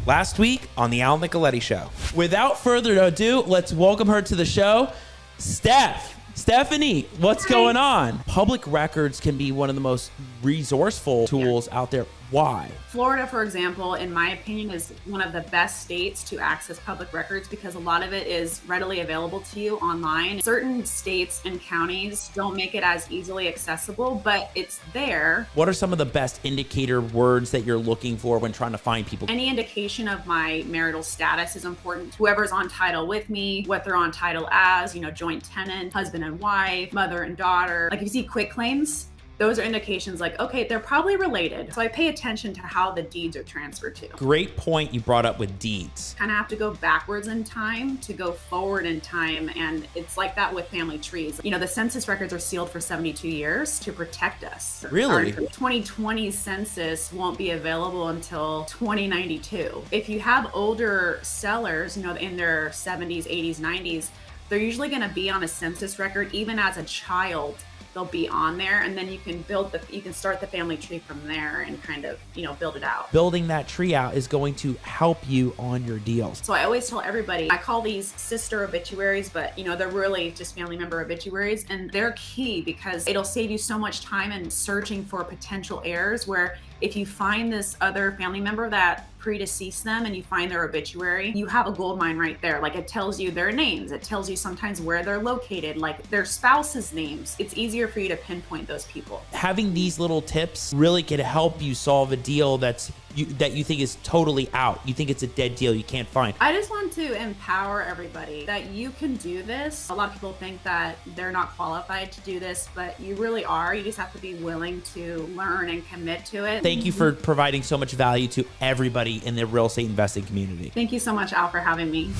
last week on the Nicoletti Show. Without further ado, let's welcome her to the show, Stephanie, what's going on? Public records can be one of the most resourceful tools out there. Why? Florida, for example, in my opinion, is one of the best states to access public records because a lot of it is readily available to you online. Certain states and counties don't make it as easily accessible, but it's there. What are some of the best indicator words that you're looking for when trying to find people? Any indication of my marital status is important. Whoever's on title with me, what they're on title as, joint tenant, husband and wife, mother and daughter. Like if you see quitclaims, those are indications like, okay, they're probably related. So I pay attention to how the deeds are transferred to. Great point you brought up with deeds. Kind of have to go backwards in time to go forward in time. And it's like that with family trees. The census records are sealed for 72 years to protect us. Really? Our 2020 census won't be available until 2092. If you have older sellers, in their 70s, 80s, 90s, they're usually going to be on a census record even as a child. They'll be on there, and then you can start the family tree from there and kind of, build it out. Building that tree out is going to help you on your deals. So I always tell everybody, I call these sister obituaries, but they're really just family member obituaries, and they're key because it'll save you so much time in searching for potential heirs, where if you find this other family member that predeceased them and you find their obituary, you have a gold mine right there. Like it tells you their names. It tells you sometimes where they're located, like their spouse's names. It's easier for you to pinpoint those people. Having these little tips really can help you solve a deal that you think is totally out. You think it's a dead deal you can't find. I just want to empower everybody that you can do this. A lot of people think that they're not qualified to do this, but you really are. You just have to be willing to learn and commit to it. Thank you for providing so much value to everybody in the real estate investing community. Thank you so much, Al, for having me.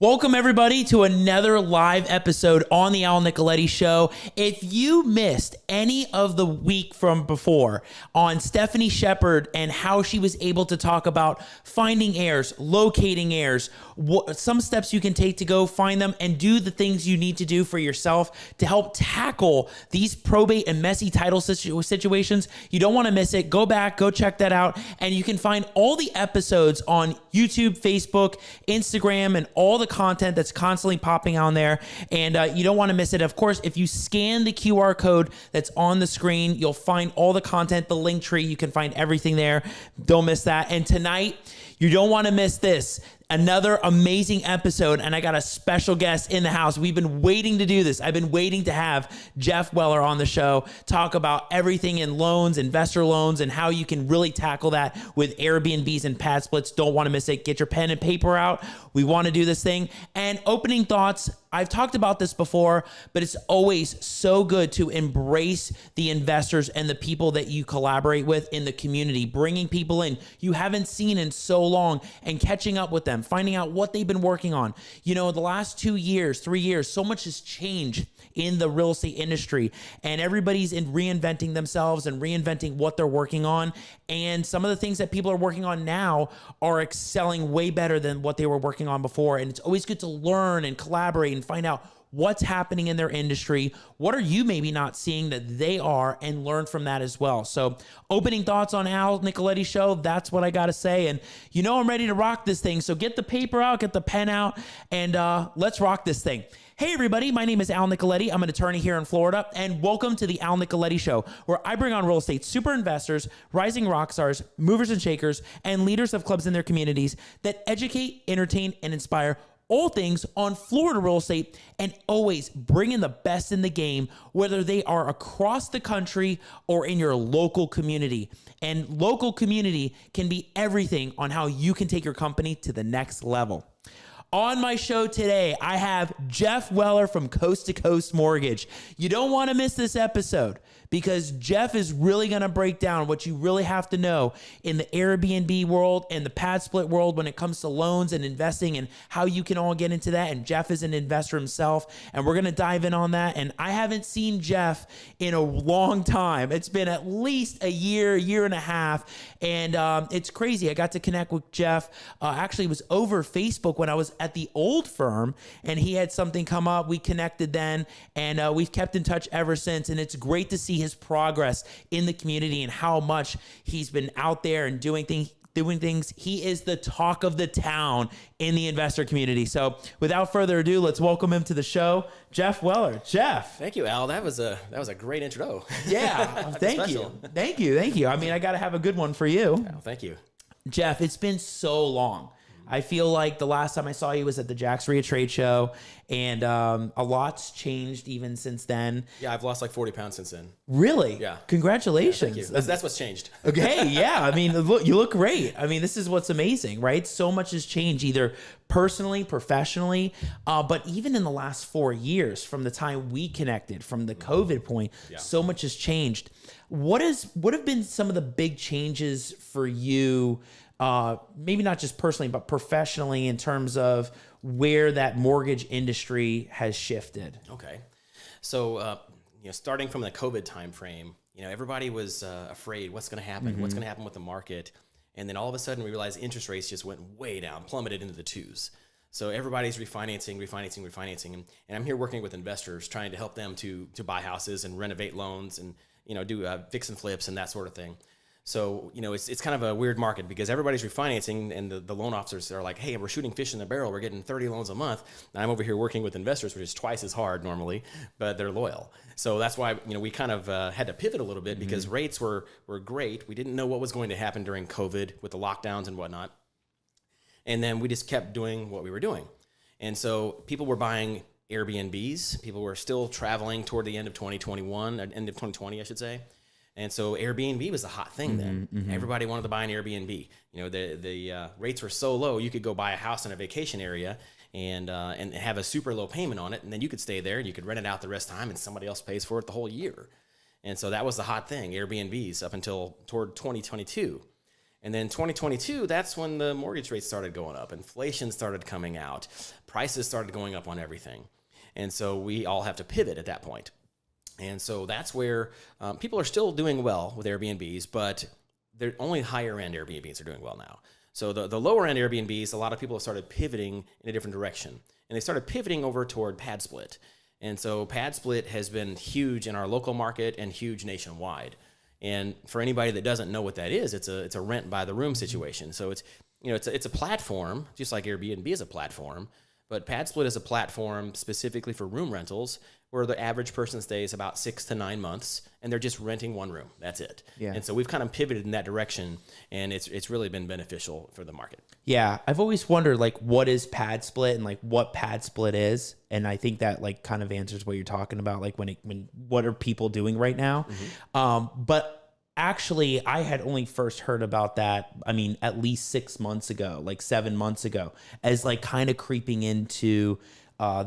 Welcome everybody to another live episode on the Nicoletti Show. If you missed any of the week from before on Stephanie Shepard and how she was able to talk about finding heirs, locating heirs, some steps you can take to go find them and do the things you need to do for yourself to help tackle these probate and messy title situations, you don't want to miss it. Go back, go check that out. And you can find all the episodes on YouTube, Facebook, Instagram, and all the content that's constantly popping on there, and you don't want to miss it. Of course, if you scan the QR code that's on the screen, you'll find all the content, the link tree. You can find everything there. Don't miss that. And tonight, you don't want to miss this. Another amazing episode, and I got a special guest in the house. We've been waiting to do this. I've been waiting to have Jeff Weller on the show, talk about everything in loans, investor loans, and how you can really tackle that with Airbnbs and PadSplits. Don't want to miss it. Get your pen and paper out. We want to do this thing. And opening thoughts, I've talked about this before, but it's always so good to embrace the investors and the people that you collaborate with in the community, bringing people in you haven't seen in so long and catching up with them, finding out what they've been working on. The last 2 years, 3 years, so much has changed in the real estate industry, and everybody's reinventing themselves and reinventing what they're working on. And some of the things that people are working on now are excelling way better than what they were working on before. And it's always good to learn and collaborate and find out what's happening in their industry. What are you maybe not seeing that they are, and learn from that as well. So opening thoughts on Al Nicoletti Show, that's what I got to say. And I'm ready to rock this thing. So get the paper out, get the pen out, and let's rock this thing. Hey everybody, my name is Al Nicoletti. I'm an attorney here in Florida, and welcome to the Al Nicoletti Show, where I bring on real estate super investors, rising rock stars, movers and shakers, and leaders of clubs in their communities that educate, entertain, and inspire all things on Florida real estate, and always bringing the best in the game, whether they are across the country or in your local community. And local community can be everything on how you can take your company to the next level. On my show today, I have Jeff Weller from Coast to Coast Mortgage. You don't want to miss this episode, because Jeff is really going to break down what you really have to know in the Airbnb world and the PadSplit world when it comes to loans and investing and how you can all get into that. And Jeff is an investor himself, and we're going to dive in on that. And I haven't seen Jeff in a long time. It's been at least a year and a half. And it's crazy. I got to connect with Jeff. Actually, it was over Facebook when I was at the old firm, and he had something come up. We connected then, and we've kept in touch ever since. And it's great to see his progress in the community and how much he's been out there and doing things. He is the talk of the town in the investor community. So without further ado, let's welcome him to the show, Jeff Weller. Jeff. Thank you, Al. That was a great intro. Yeah. Thank you. I mean, I got to have a good one for you. Oh, thank you. Jeff, it's been so long. I feel like the last time I saw you was at the Jax Ria trade show, and a lot's changed even since then. Yeah, I've lost like 40 pounds since then. Really? Yeah. Congratulations. Yeah, thank you. That's what's changed. Okay, yeah. I mean, you look great. I mean, this is what's amazing, right? So much has changed, either personally, professionally, but even in the last 4 years from the time we connected, from the COVID point, so much has changed. What have been some of the big changes for you? Maybe not just personally, but professionally, in terms of where that mortgage industry has shifted. Okay. So, starting from the COVID timeframe, everybody was afraid what's going to happen, what's going to happen with the market. And then all of a sudden we realized interest rates just went way down, plummeted into the twos. So everybody's refinancing. And I'm here working with investors, trying to help them to buy houses and renovate loans and, do fix and flips and that sort of thing. So, it's kind of a weird market because everybody's refinancing and the loan officers are like, hey, we're shooting fish in the barrel. We're getting 30 loans a month. And I'm over here working with investors, which is twice as hard normally, but they're loyal. So that's why, we kind of had to pivot a little bit because rates were great. We didn't know what was going to happen during COVID with the lockdowns and whatnot. And then we just kept doing what we were doing. And so people were buying Airbnbs. People were still traveling toward the end of 2021, end of 2020, I should say. And so Airbnb was the hot thing then. Everybody wanted to buy an Airbnb. The rates were so low, you could go buy a house in a vacation area and have a super low payment on it, and then you could stay there and you could rent it out the rest of the time, and somebody else pays for it the whole year. And so that was the hot thing, Airbnbs, up until toward 2022. And then 2022, that's when the mortgage rates started going up, inflation started coming out, prices started going up on everything, and so we all have to pivot at that point. And so that's where people are still doing well with Airbnbs, but they're only higher end Airbnbs are doing well now. So the lower end Airbnbs, a lot of people have started pivoting in a different direction, and they started pivoting over toward PadSplit. And so PadSplit has been huge in our local market and huge nationwide. And for anybody that doesn't know what that is, it's a rent by the room situation. So it's a platform, just like Airbnb is a platform, but PadSplit is a platform specifically for room rentals where the average person stays about 6 to 9 months and they're just renting one room. That's it. Yeah. And so we've kind of pivoted in that direction, and it's really been beneficial for the market. Yeah. I've always wondered what is PadSplit and what PadSplit is. And I think that kind of answers what you're talking about. When what are people doing right now? But actually, I had only first heard about that, at least 6 months ago, 7 months ago, as kind of creeping into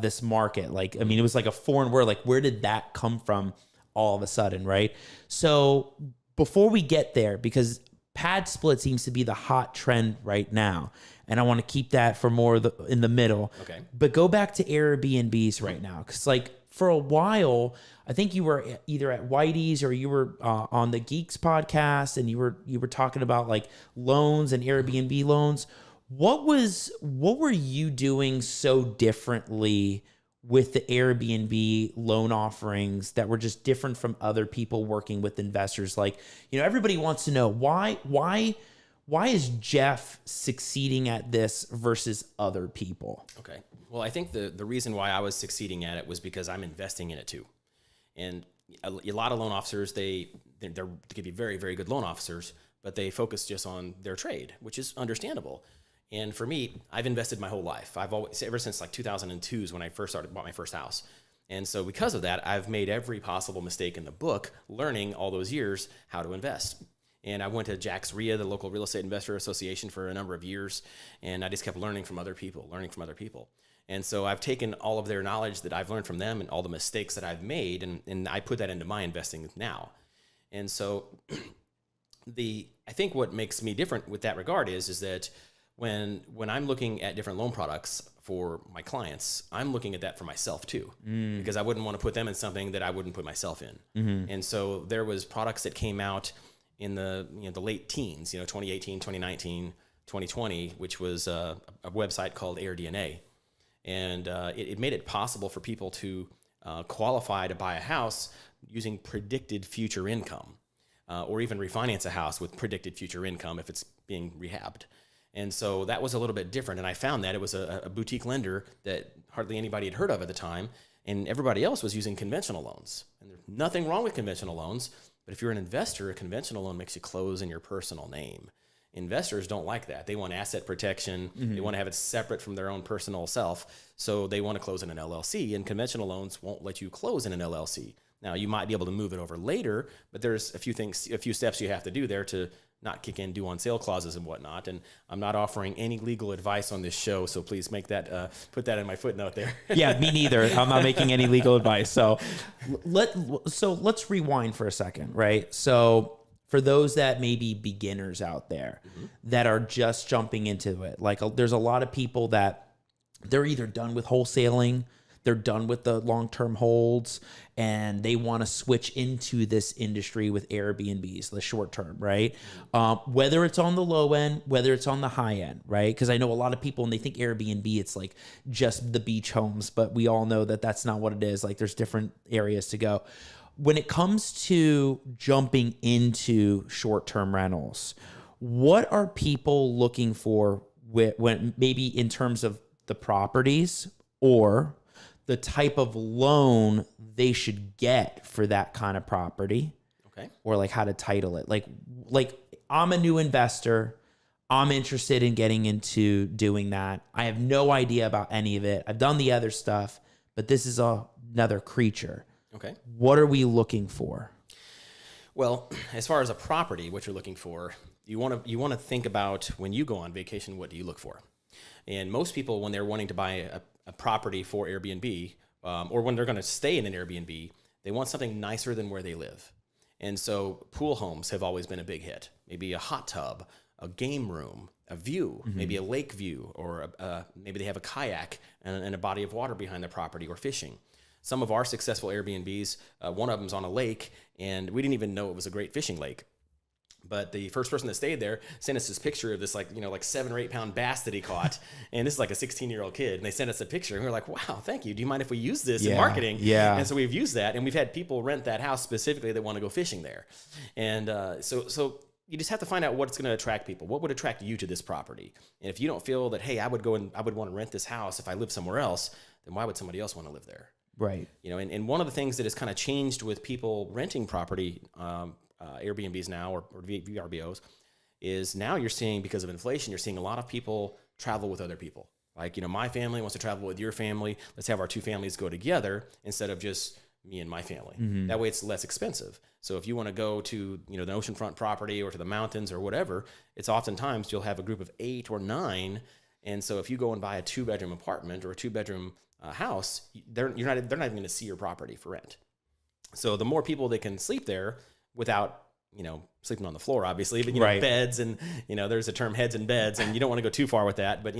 this market. It was like a foreign word. Where did that come from all of a sudden, right? So before we get there, because PadSplit seems to be the hot trend right now, and I want to keep that for more in the middle. Okay. But go back to Airbnbs right now, because for a while, I think you were either at Whitey's or you were on the Geeks podcast, and you were talking about loans and Airbnb loans. What were you doing so differently with the Airbnb loan offerings that were just different from other people working with investors? Everybody wants to know why is Jeff succeeding at this versus other people? Okay. Well, I think the reason why I was succeeding at it was because I'm investing in it too. And a lot of loan officers, they could be very, very good loan officers, but they focus just on their trade, which is understandable. And for me, I've invested my whole life. I've always, ever since 2002 is when I first bought my first house. And so because of that, I've made every possible mistake in the book, learning all those years how to invest. And I went to Jax Ria, the local real estate investor association, for a number of years. And I just kept learning from other people. And so I've taken all of their knowledge that I've learned from them and all the mistakes that I've made, and I put that into my investing now. And so I think what makes me different with that regard is that when I'm looking at different loan products for my clients, I'm looking at that for myself too, because I wouldn't want to put them in something that I wouldn't put myself in. And so there was products that came out in the late teens, 2018, 2019, 2020, which was a website called AirDNA. And it made it possible for people to qualify to buy a house using predicted future income, or even refinance a house with predicted future income if it's being rehabbed. And so that was a little bit different. And I found that it was a boutique lender that hardly anybody had heard of at the time. And everybody else was using conventional loans. And there's nothing wrong with conventional loans. But if you're an investor, a conventional loan makes you close in your personal name. Investors don't like that. They want asset protection. They want to have it separate from their own personal self. So they want to close in an LLC, and conventional loans won't let you close in an LLC. Now, you might be able to move it over later, but there's a few steps you have to do there to not kick in due on sale clauses and whatnot. And I'm not offering any legal advice on this show, so please make that put that in my footnote there. Yeah, me neither. I'm not making any legal advice. So let's rewind for a second, right? So for those that may be beginners out there that are just jumping into it, like there's a lot of people that they're either done with wholesaling, they're done with the long-term holds, and they want to switch into this industry with Airbnbs, the short term, right? Whether it's on the low end, whether it's on the high end, right? Because I know a lot of people, and they think Airbnb, it's like just the beach homes, but we all know that that's not what it is. Like there's different areas to go. When it comes to jumping into short-term rentals, what are people looking for when maybe in terms of the properties or the type of loan they should get for that kind of property? Okay. Or like how to title it. Like I'm a new investor. I'm interested in getting into doing that. I have no idea about any of it. I've done the other stuff, but this is another creature. Okay. What are we looking for? Well, as far as a property, what you're looking for, you want to think about when you go on vacation, what do you look for? And most people, when they're wanting to buy a property for Airbnb, or when they're going to stay in an Airbnb, they want something nicer than where they live. And so pool homes have always been a big hit. Maybe a hot tub, a game room, a view, maybe a lake view, or maybe they have a kayak and a body of water behind their property, or fishing. Some of our successful Airbnbs, one of them's on a lake, and we didn't even know it was a great fishing lake. But the first person that stayed there sent us this picture of this like 7 or 8 pound bass that he caught. And this is like a 16-year-old kid. And they sent us a picture, and we were like, wow, thank you. Do you mind if we use this in marketing? Yeah. And so we've used that, and we've had people rent that house specifically that want to go fishing there. And so you just have to find out what's going to attract people. What would attract you to this property? And if you don't feel that, hey, I would want to rent this house if I live somewhere else, then why would somebody else want to live there? Right. And one of the things that has kind of changed with people renting property, Airbnbs now, or VRBOs, is now you're seeing, because of inflation, you're seeing a lot of people travel with other people. Like, my family wants to travel with your family. Let's have our two families go together instead of just me and my family. That way it's less expensive. So if you want to go to, the oceanfront property or to the mountains or whatever, it's oftentimes you'll have a group of 8 or 9. And so if you go and buy a 2-bedroom apartment or a 2-bedroom house, they're not even going to see your property for rent. So the more people that can sleep there without, sleeping on the floor, obviously, but right. Beds, and there's a term, heads and beds, and you don't want to go too far with that. But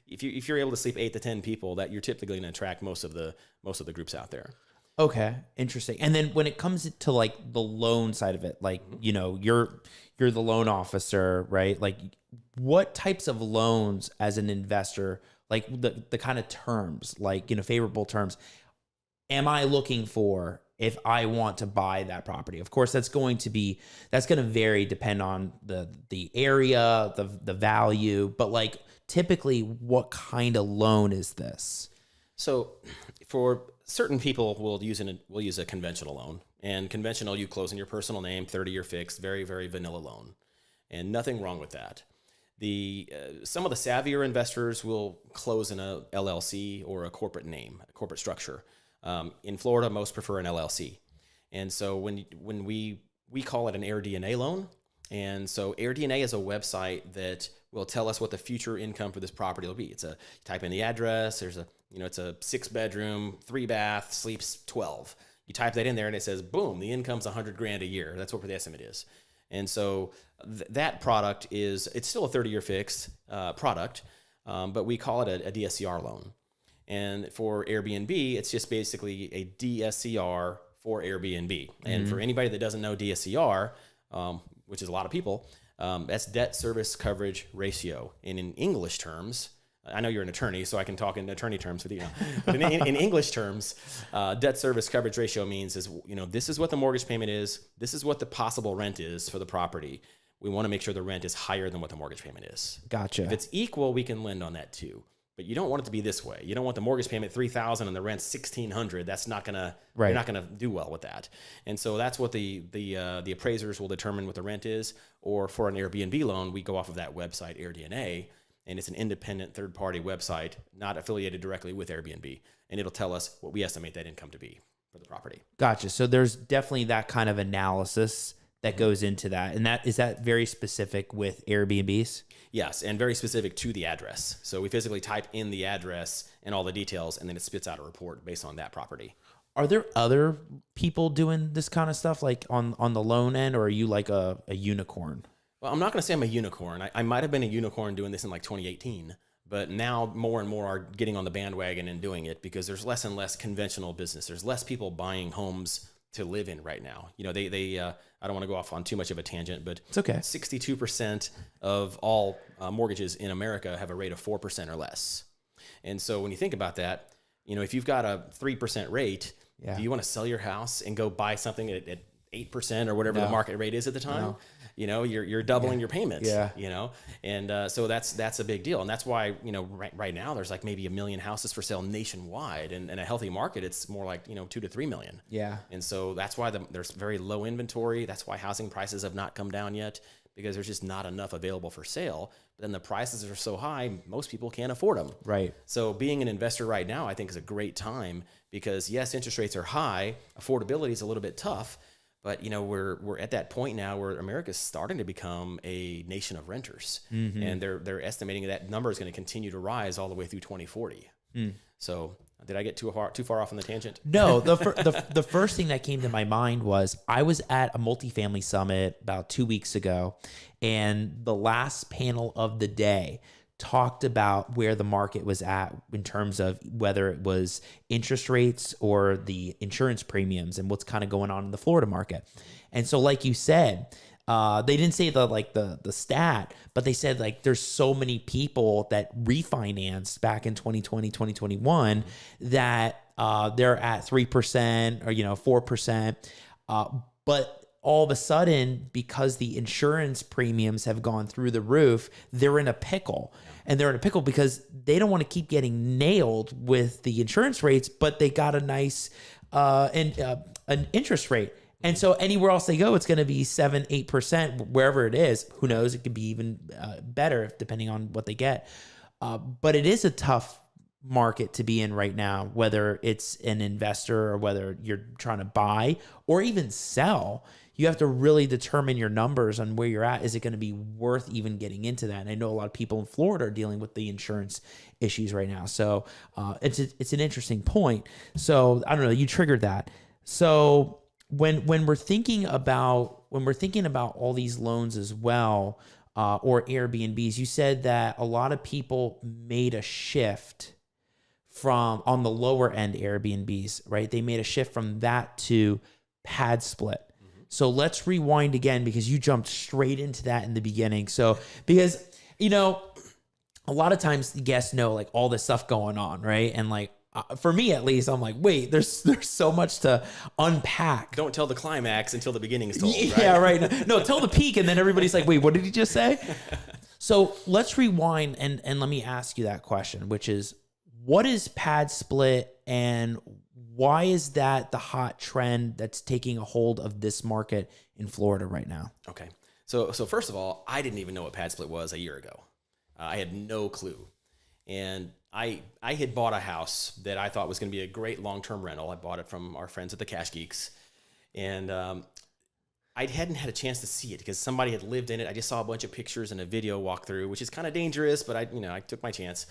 if you're able to sleep 8 to 10 people, that you're typically going to attract most of the groups out there. Okay, interesting. And then when it comes to like the loan side of it, like you're the loan officer, right? Like what types of loans as an investor, like the kind of terms, like favorable terms, am I looking for if I want to buy that property? Of course, that's going to vary, depend on the area, the value, but like typically what kind of loan is this? So for certain people, we'll use a conventional loan, and conventional, you close in your personal name, 30-year fixed, very, very vanilla loan, and nothing wrong with that. Some of the savvier investors will close in a LLC or a corporate name, a corporate structure. In Florida, most prefer an LLC. And so when we call it an AirDNA loan. And so AirDNA is a website that will tell us what the future income for this property will be. You type in the address, it's a 6-bedroom, 3-bath, sleeps 12. You type that in there and it says, boom, the income's $100,000 a year. That's what the estimate is. And so that product it's still a 30-year fixed product, but we call it a DSCR loan. And for Airbnb, it's just basically a DSCR for Airbnb. And for anybody that doesn't know DSCR, which is a lot of people, That's debt service coverage ratio. And in English terms, I know you're an attorney, so I can talk in attorney terms with you. But in English terms, debt service coverage ratio means this is what the mortgage payment is. This is what the possible rent is for the property. We want to make sure the rent is higher than what the mortgage payment is. Gotcha. If it's equal, we can lend on that too. But you don't want it to be this way. You don't want the mortgage payment $3,000 and the rent $1,600. That's not gonna. Right. You're not gonna do well with that. And so that's what the appraisers will determine what the rent is. Or for an Airbnb loan, we go off of that website AirDNA, and it's an independent third-party website, not affiliated directly with Airbnb, and it'll tell us what we estimate that income to be for the property. Gotcha. So there's definitely that kind of analysis that goes into that. And is that very specific with Airbnbs? Yes, and very specific to the address. So we physically type in the address and all the details, and then it spits out a report based on that property. Are there other people doing this kind of stuff like on the loan end, or are you like a unicorn? Well, I'm not going to say I'm a unicorn. I might have been a unicorn doing this in like 2018, but now more and more are getting on the bandwagon and doing it because there's less and less conventional business. There's less people buying homes to live in right now. I don't want to go off on too much of a tangent, but it's okay. 62% of all mortgages in America have a rate of 4% or less. And so when you think about that, if you've got a 3% rate, do you want to sell your house and go buy something at 8% or whatever the market rate is at the time? No. You're doubling your payments. And so that's a big deal, and that's why right now there's like maybe 1 million houses for sale nationwide, and in a healthy market it's more like 2 to 3 million. And so that's why there's very low inventory. That's why housing prices have not come down yet, because there's just not enough available for sale. But then the prices are so high, most people can't afford them. Right. So being an investor right now, I think, is a great time because yes, interest rates are high, affordability is a little bit tough. But we're at that point now where America's starting to become a nation of renters, and they're estimating that number is going to continue to rise all the way through 2040. So, did I get too far off on the tangent? No, the first thing that came to my mind was I was at a multifamily summit about 2 weeks ago, and the last panel of the day talked about where the market was at in terms of whether it was interest rates or the insurance premiums and what's kind of going on in the Florida market. And so, like you said, they didn't say the stat, but they said like there's so many people that refinanced back in 2020, 2021 that they're at 3% or 4%. But all of a sudden, because the insurance premiums have gone through the roof, they're in a pickle. And they're in a pickle because they don't want to keep getting nailed with the insurance rates, but they got a nice an interest rate. And so anywhere else they go, it's going to be 7, 8%, wherever it is. Who knows? It could be even better depending on what they get. But it is a tough market to be in right now, whether it's an investor or whether you're trying to buy or even sell. You have to really determine your numbers on where you're at. Is it going to be worth even getting into that? And I know a lot of people in Florida are dealing with the insurance issues right now. So it's an interesting point. So I don't know, you triggered that. So when we're thinking about all these loans as well, or Airbnbs, you said that a lot of people made a shift from on the lower end Airbnbs, right? They made a shift from that to PadSplit. So let's rewind again because you jumped straight into that in the beginning. So because, a lot of times the guests know like all this stuff going on, right? And like, for me at least, I'm like, wait, there's so much to unpack. Don't tell the climax until the beginning is told, right? Yeah, right. No, tell the peak and then everybody's like, wait, what did he just say? So let's rewind and let me ask you that question, which is, what is PadSplit and why is that the hot trend that's taking a hold of this market in Florida right now? Okay. So first of all, I didn't even know what PadSplit was a year ago. I had no clue. And I had bought a house that I thought was going to be a great long-term rental. I bought it from our friends at the Cash Geeks. And I hadn't had a chance to see it because somebody had lived in it. I just saw a bunch of pictures and a video walkthrough, which is kind of dangerous, but I took my chance.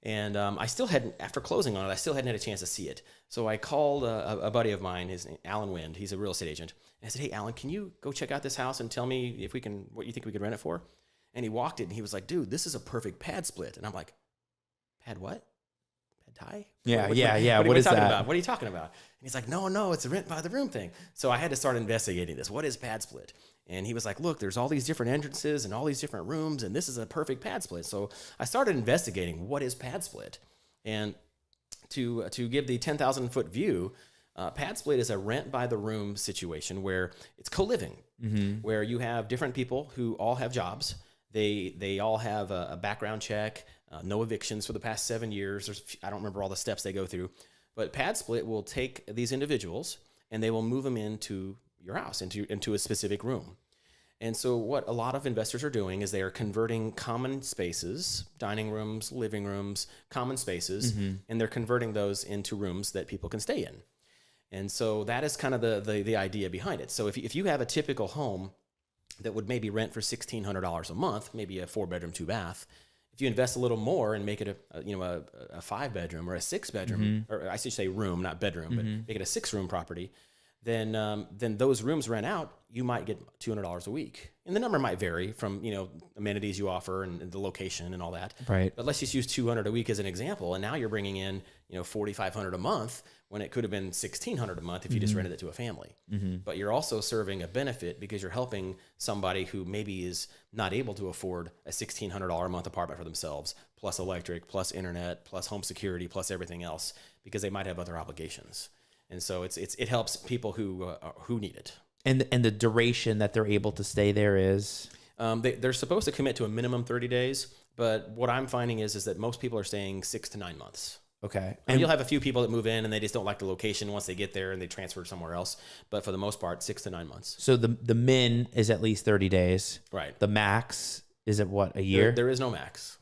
And I still hadn't, after closing on it, I still hadn't had a chance to see it. So I called a buddy of mine, his name, Alan Wind. He's a real estate agent. And I said, hey, Alan, can you go check out this house and tell me what you think we could rent it for? And he walked it and he was like, dude, this is a perfect PadSplit. And I'm like, pad what? Pad Thai? Yeah. What is that? About? What are you talking about? And he's like, no, it's a rent by the room thing. So I had to start investigating this. What is PadSplit? And he was like, look, there's all these different entrances and all these different rooms, and this is a perfect pad split. So I started investigating what is pad split. And to give the 10,000 foot view, pad split is a rent by the room situation where it's co-living, where you have different people who all have jobs. They all have a background check, no evictions for the past 7 years. I don't remember all the steps they go through, but pad split will take these individuals and they will move them into your house, into a specific room. And so what a lot of investors are doing is they are converting common spaces, dining rooms, living rooms, common spaces, and they're converting those into rooms that people can stay in. And so that is kind of the idea behind it. So if you have a typical home that would maybe rent for $1,600 a month, maybe a 4-bedroom, 2-bath, if you invest a little more and make it a 5-bedroom or a 6-bedroom, or I should say room, not bedroom, but make it a 6-room property, then those rooms rent out, you might get $200 a week. And the number might vary from, amenities you offer and the location and all that. Right. But let's just use $200 a week as an example. And now you're bringing in, $4,500 a month when it could have been $1,600 a month if you just rented it to a family. But you're also serving a benefit because you're helping somebody who maybe is not able to afford a $1,600 a month apartment for themselves, plus electric, plus internet, plus home security, plus everything else, because they might have other obligations. And so it helps people who need it. And the duration that they're able to stay there is? They're supposed to commit to a minimum 30 days, but what I'm finding is that most people are staying 6 to 9 months. Okay. And you'll have a few people that move in and they just don't like the location once they get there and they transfer somewhere else. But for the most part, 6 to 9 months. So the min is at least 30 days. Right. The max is at what, a year? There is no max.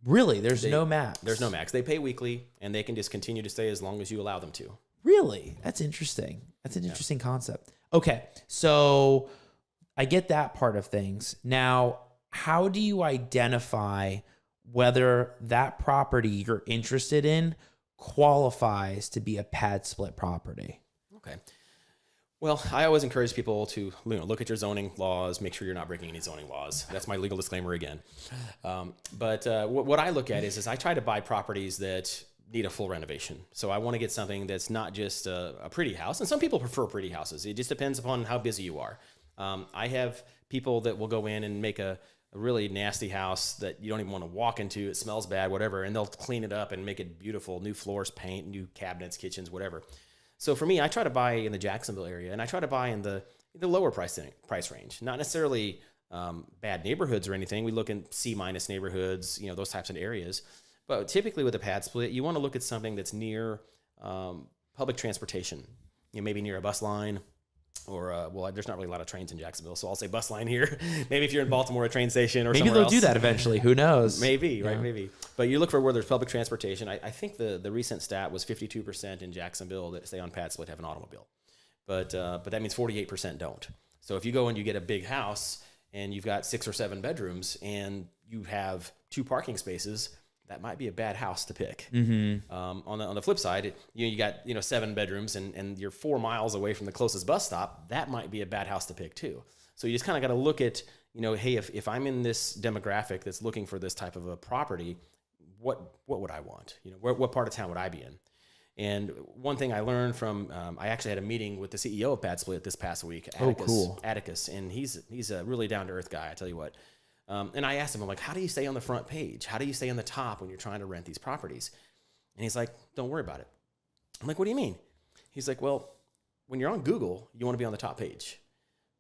Really? There's no max? There's no max. They pay weekly and they can just continue to stay as long as you allow them to. Really? That's interesting. That's an interesting concept. Okay. So I get that part of things. Now, how do you identify whether that property you're interested in qualifies to be a pad split property? Okay. Well, I always encourage people to look at your zoning laws, make sure you're not breaking any zoning laws. That's my legal disclaimer again. But what I look at is I try to buy properties that need a full renovation. So I want to get something that's not just a pretty house. And some people prefer pretty houses. It just depends upon how busy you are. I have people that will go in and make a really nasty house that you don't even want to walk into. It smells bad, whatever. And they'll clean it up and make it beautiful. New floors, paint, new cabinets, kitchens, whatever. So for me, I try to buy in the Jacksonville area, and I try to buy in the lower price range. Not necessarily bad neighborhoods or anything. We look in C- neighborhoods, those types of areas. But typically with a pad split, you want to look at something that's near public transportation. Maybe near a bus line, or there's not really a lot of trains in Jacksonville, so I'll say bus line here. Maybe if you're in Baltimore, a train station, or maybe somewhere they'll do that eventually. Who knows? Maybe, right? Maybe. But you look for where there's public transportation. I think the recent stat was 52% in Jacksonville that stay on pad split have an automobile, but that means 48% don't. So if you go and you get a big house and you've got 6 or 7 bedrooms and you have 2 parking spaces, that might be a bad house to pick. On the flip side, you got 7 bedrooms and you're 4 miles away from the closest bus stop. That might be a bad house to pick too. So you just kind of got to look at hey, if I'm in this demographic that's looking for this type of a property, what would I want? What part of town would I be in? And one thing I learned from I actually had a meeting with the CEO of PadSplit this past week, Atticus, and he's a really down to earth guy. I tell you what. And I asked him, I'm like, how do you stay on the front page? How do you stay on the top when you're trying to rent these properties? And he's like, don't worry about it. I'm like, what do you mean? He's like, well, when you're on Google, you want to be on the top page.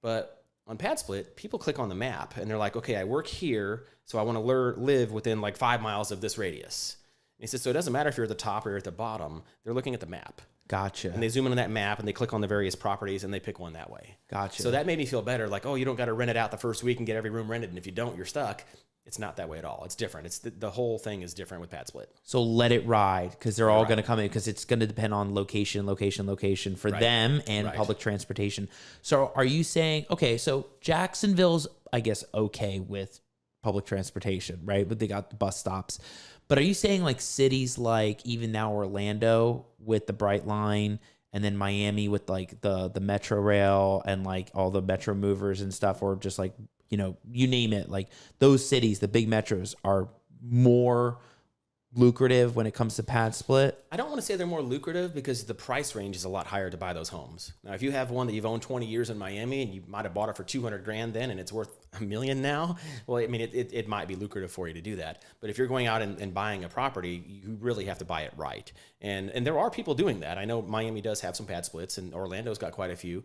But on PadSplit, people click on the map and they're like, okay, I work here, so I want to live within like 5 miles of this radius. And he says, so it doesn't matter if you're at the top or you're at the bottom. They're looking at the map. Gotcha. And they zoom in on that map and they click on the various properties and they pick one that way. Gotcha. So that made me feel better. Like, oh, you don't got to rent it out the first week and get every room rented. And if you don't, you're stuck. It's not that way at all. It's different. It's the whole thing is different with PadSplit. So let it ride because they're all going to come in because it's going to depend on location for them and public transportation. So are you saying, okay, so Jacksonville's, I guess, okay with public transportation, right? But they got the bus stops. But are you saying like cities like even now Orlando with the Bright Line and then Miami with like the Metro Rail and like all the Metro movers and stuff, or just like, you name it, like those cities, the big metros are more lucrative when it comes to PadSplit? I don't want to say they're more lucrative because the price range is a lot higher to buy those homes. Now, if you have one that you've owned 20 years in Miami and you might have bought it for 200 grand then and it's worth $1 million now, well, I mean, it might be lucrative for you to do that. But if you're going out and buying a property, you really have to buy it right. And there are people doing that. I know Miami does have some PadSplits and Orlando's got quite a few.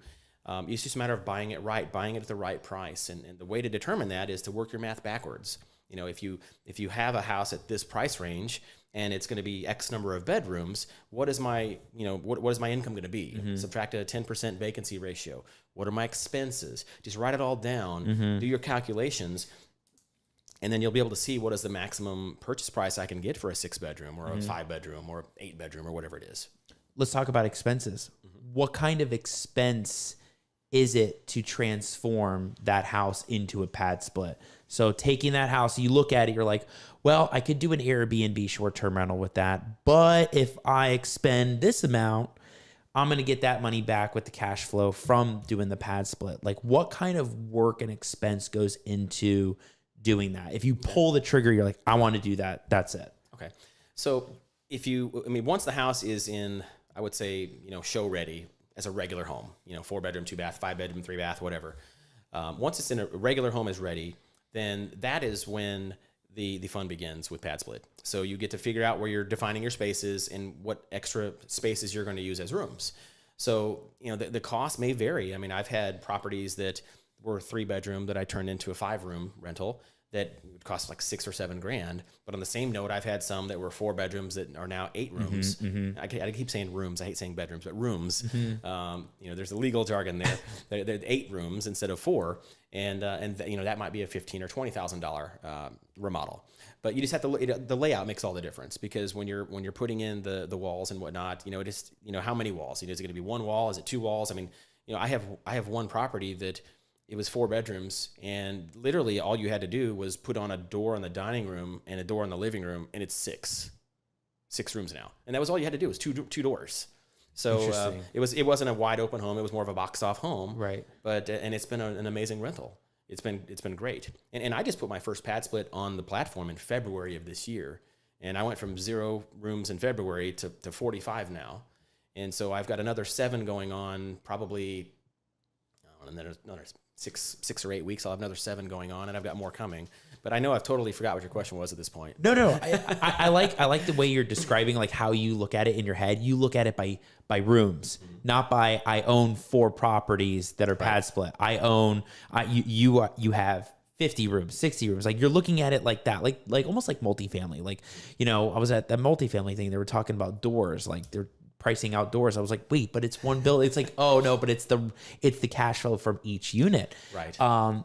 It's just a matter of buying it right, buying it at the right price. And the way to determine that is to work your math backwards. You know, if you have a house at this price range and it's going to be X number of bedrooms, what is my income going to be? Mm-hmm. Subtract a 10% vacancy ratio. What are my expenses? Just write it all down, do your calculations, and then you'll be able to see what is the maximum purchase price I can get for a 6-bedroom or a 5-bedroom or 8-bedroom or whatever it is. Let's talk about expenses. What kind of expense is it to transform that house into a PadSplit? So taking that house, you look at it, you're like, well, I could do an Airbnb short-term rental with that. But if I expend this amount, I'm going to get that money back with the cash flow from doing the PadSplit. Like, what kind of work and expense goes into doing that? If you pull the trigger, you're like, I want to do that. That's it. Okay. So once the house is in, I would say, show ready as a regular home, 4-bedroom, 2-bath, 5-bedroom, 3-bath, whatever. Once it's in a regular home is ready, then that is when the fun begins with PadSplit. So you get to figure out where you're defining your spaces and what extra spaces you're going to use as rooms. So, the cost may vary. I mean, I've had properties that were 3-bedroom that I turned into a 5-room rental that would cost like $6 or $7 grand. But on the same note, I've had some that were 4 bedrooms that are now 8 rooms. I keep saying rooms. I hate saying bedrooms, but rooms. There's a legal jargon there. They're 8 rooms instead of 4. And that might be a $15,000 or $20,000 remodel. But you just have to the layout makes all the difference, because when you're putting in the walls and whatnot, how many walls? Is it going to be 1 wall? Is it 2 walls? I mean, I have one property that it was 4 bedrooms, and literally all you had to do was put on a door in the dining room and a door in the living room, and it's 6 rooms now. And that was all you had to do was two doors. So it wasn't a wide open home. It was more of a boxed off home. Right. But and it's been an amazing rental. It's been great. And I just put my first PadSplit on the platform in February of this year, and I went from 0 rooms in February to 45 now. And so I've got another 7 going on, probably another 6 or 8 weeks. I'll have another 7 going on, and I've got more coming. But I know I've totally forgot what your question was at this point. No. I like the way you're describing, like, how you look at it in your head. You look at it by rooms, not by, I own 4 properties that are PadSplit. You have 50 rooms, 60 rooms. Like, you're looking at it like that, like almost like multifamily. Like, I was at that multifamily thing. They were talking about doors, like they're pricing outdoors. I was like, wait, but it's one building. It's like, oh no, but it's the cash flow from each unit. Right.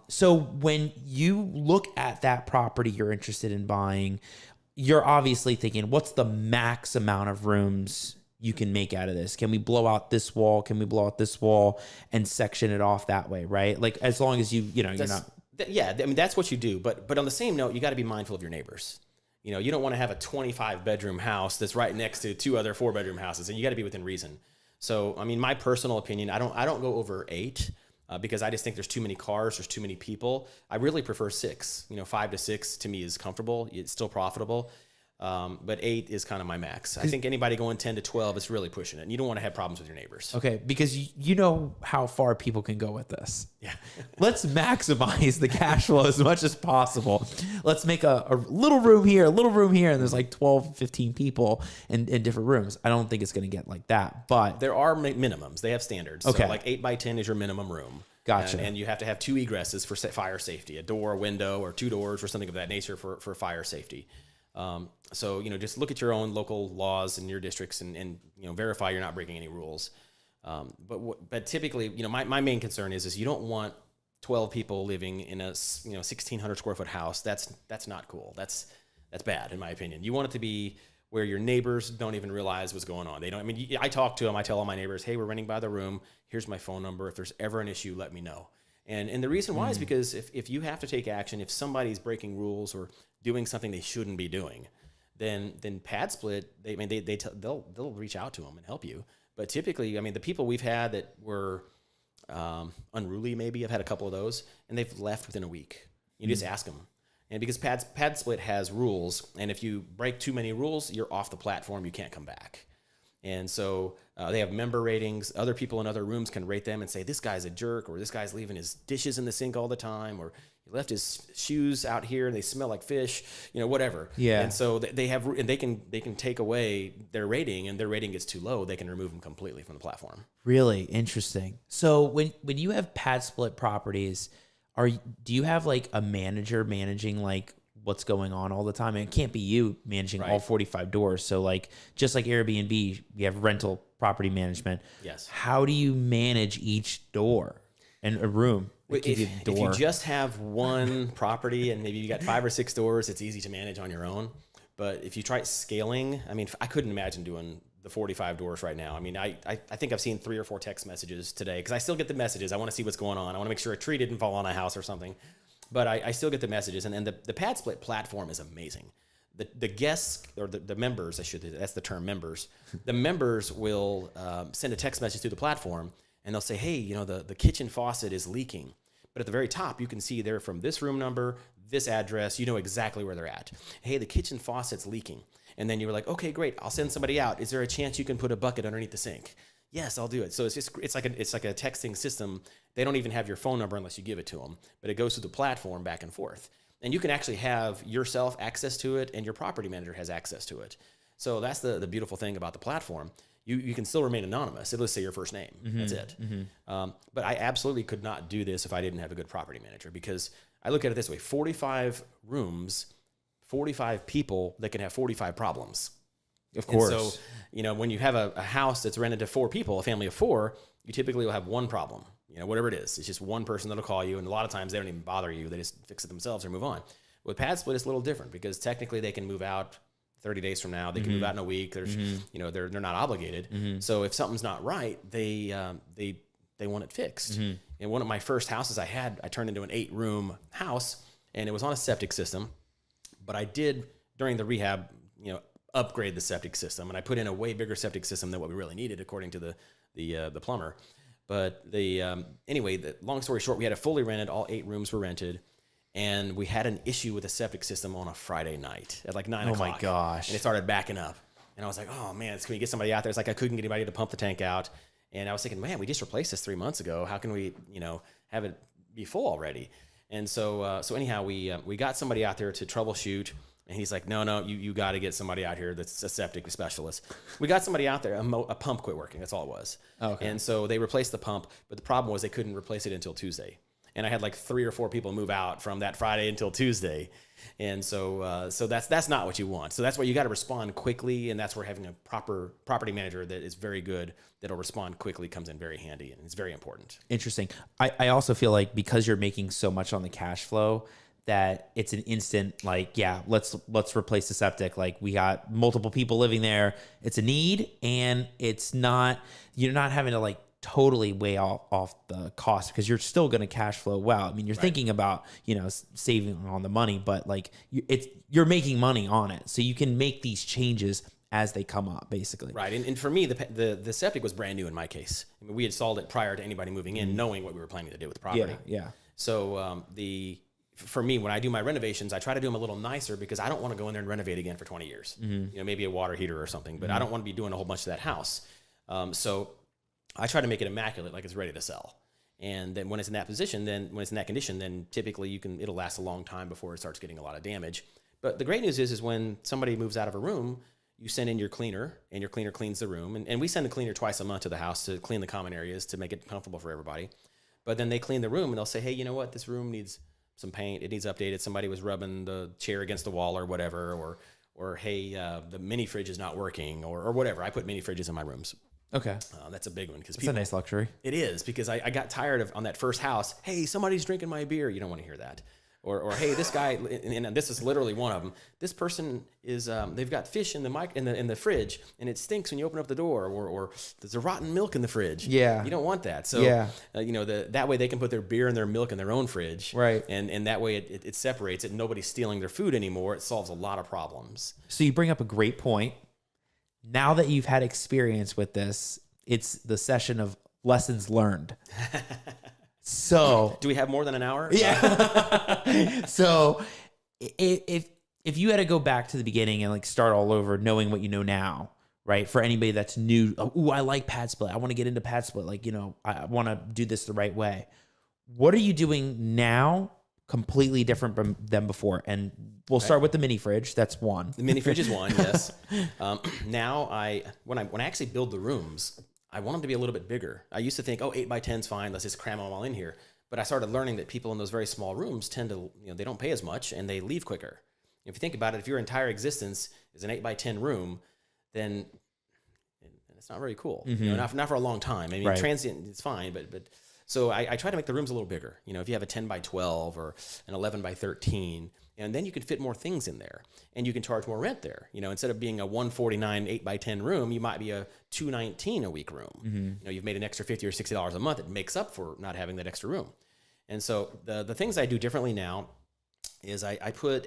So when you look at that property you're interested in buying, you're obviously thinking, what's the max amount of rooms you can make out of this? Can we blow out this wall? Can we blow out this wall and section it off that way? Right. Like, as long as you're not. Yeah. I mean, that's what you do. But on the same note, you got to be mindful of your neighbors. You don't want to have a 25-bedroom house that's right next to 2 other 4-bedroom houses, and you got to be within reason. So, I mean, my personal opinion, I don't go over 8 because I just think there's too many cars, there's too many people. I really prefer 6. 5 to 6 to me is comfortable. It's still profitable. But 8 is kind of my max. I think anybody going 10 to 12 is really pushing it, and you don't want to have problems with your neighbors. Okay, because you know how far people can go with this. Yeah. Let's maximize the cash flow as much as possible. Let's make a little room here, and there's like 12, 15 people in different rooms. I don't think it's going to get like that, but there are minimums. They have standards. Okay. So like 8 by 10 is your minimum room. Gotcha. And you have to have 2 egresses for fire safety, a door, a window, or 2 doors or something of that nature for fire safety. So, just look at your own local laws in your districts and verify you're not breaking any rules. But typically, my main concern is you don't want 12 people living in a 1,600 square foot house. That's not cool. That's bad in my opinion. You want it to be where your neighbors don't even realize what's going on. I talk to them. I tell all my neighbors, hey, we're renting by the room. Here's my phone number. If there's ever an issue, let me know. And the reason why is because if you have to take action, if somebody's breaking rules or doing something they shouldn't be doing, then PadSplit, they'll reach out to them and help you. But typically, the people we've had that were unruly, maybe I've had a couple of those, and they've left within a week. You just ask them. And because PadSplit has rules, and if you break too many rules, you're off the platform. You can't come back. And so they have member ratings. Other people in other rooms can rate them and say, this guy's a jerk, or this guy's leaving his dishes in the sink all the time, or he left his shoes out here and they smell like fish, whatever. Yeah. And so they have, and they can take away their rating, and their rating gets too low, they can remove them completely from the platform. Really interesting. So when you have PadSplit properties, do you have like a manager managing like what's going on all the time? And it can't be you managing all 45 doors. So like, just like Airbnb, you have rental property management. Yes. How do you manage each door and a room? If you just have one property and maybe you got 5 or 6 doors, it's easy to manage on your own. But if you try scaling, I mean, I couldn't imagine doing the 45 doors right now. I mean, I think I've seen 3 or 4 text messages today, because I still get the messages. I want to see what's going on. I want to make sure a tree didn't fall on a house or something. But I still get the messages. And the PadSplit platform is amazing. The guests, or the members, that's the term, members. The members will send a text message through the platform, and they'll say, hey, the kitchen faucet is leaking. But at the very top, you can see they're from this room number, this address. You know exactly where they're at. Hey, the kitchen faucet's leaking. And then you were like, okay, great, I'll send somebody out. Is there a chance you can put a bucket underneath the sink? Yes, I'll do it. So it's like a texting system. They don't even have your phone number unless you give it to them, but it goes through the platform back and forth. And you can actually have yourself access to it, and your property manager has access to it. So that's the beautiful thing about the platform. You can still remain anonymous. It'll just say your first name. Mm-hmm. That's it. Mm-hmm. But I absolutely could not do this if I didn't have a good property manager, because I look at it this way: 45 rooms, 45 people that can have 45 problems. Of course. And so, when you have a house that's rented to 4 people, a family of 4, you typically will have one problem. Whatever it is, it's just one person that'll call you, and a lot of times they don't even bother you. They just fix it themselves or move on. With PadSplit, it's a little different, because technically they can move out 30 days from now. They can move out in a week. There's, they're not obligated. So if something's not right, they want it fixed. And one of my first houses I turned into an 8-room house, and it was on a septic system. But I did, during the rehab, upgrade the septic system, and I put in a way bigger septic system than what we really needed, according to the plumber. But anyway, the long story short, we had it fully rented. All 8 rooms were rented. And we had an issue with the septic system on a Friday night at like 9 o'clock. Oh my gosh. And it started backing up. And I was like, oh man, can we get somebody out there? It's like I couldn't get anybody to pump the tank out. And I was thinking, man, we just replaced this 3 months ago. How can we, have it be full already? And so anyhow, we got somebody out there to troubleshoot. And he's like, no, you got to get somebody out here that's a septic specialist. We got somebody out there. A pump quit working. That's all it was. Okay. And so they replaced the pump. But the problem was they couldn't replace it until Tuesday. And I had like 3 or 4 people move out from that Friday until Tuesday. And so that's not what you want. So that's why you got to respond quickly. And that's where having a proper property manager that is very good, that'll respond quickly, comes in very handy. And it's very important. Interesting. I also feel like, because you're making so much on the cash flow, that it's an instant, like, yeah, let's replace the septic. Like, we got multiple people living there. It's a need, and you're not having to like totally weigh off the cost, because you're still going to cash flow well. I mean, you're thinking about, saving on the money, but like you're making money on it. So you can make these changes as they come up, basically. Right. And for me, the septic was brand new in my case. I mean, we installed it prior to anybody moving in, knowing what we were planning to do with the property. Yeah. So for me, when I do my renovations, I try to do them a little nicer, because I don't want to go in there and renovate again for 20 years. Maybe a water heater or something, but I don't want to be doing a whole bunch of that house. So I try to make it immaculate, like it's ready to sell. And then when it's in that position, when it's in that condition, then typically it'll last a long time before it starts getting a lot of damage. But the great news is when somebody moves out of a room, you send in your cleaner, and your cleaner cleans the room. And we send the cleaner twice a month to the house to clean the common areas to make it comfortable for everybody. But then they clean the room, and they'll say, hey, you know what? This room needs some paint. It needs updated. Somebody was rubbing the chair against the wall or whatever, or hey, the mini fridge is not working, or whatever. I put mini fridges in my rooms. Okay. That's a big one, because it's a nice luxury. It is, because I got tired of, on that first house, hey, somebody's drinking my beer. You don't want to hear that. Or hey, this guy, and this is literally one of them. This person is, they've got fish in the fridge, and it stinks when you open up the door. Or there's a rotten milk in the fridge. Yeah, you don't want that. So that way they can put their beer and their milk in their own fridge. Right. And that way it separates it. And nobody's stealing their food anymore. It solves a lot of problems. So you bring up a great point. Now that you've had experience with this, it's the session of lessons learned. So do we have more than an hour? Yeah. So if you had to go back to the beginning and like start all over, knowing what you know now, right? For anybody that's new, oh, I like PadSplit. I want to get into PadSplit. Like, I want to do this the right way. What are you doing now completely different than before? And we'll start with the mini fridge. That's one. The mini fridge is one, yes. Now when I actually build the rooms, I want them to be a little bit bigger. I used to think, 8 by 10's fine. Let's just cram them all in here. But I started learning that people in those very small rooms tend to, they don't pay as much and they leave quicker. If you think about it, if your entire existence is an 8 by 10 room, then it's not very cool. Not for a long time. I mean, right. Transient, it's fine, but so I try to make the rooms a little bigger. If you have a 10 by 12 or an 11 by 13, and then you can fit more things in there, and you can charge more rent there. Instead of being a $149 8 by 10 room, you might be a $219 a week room. You've made an extra $50 or $60 a month. It makes up for not having that extra room. And so the things I do differently now is I put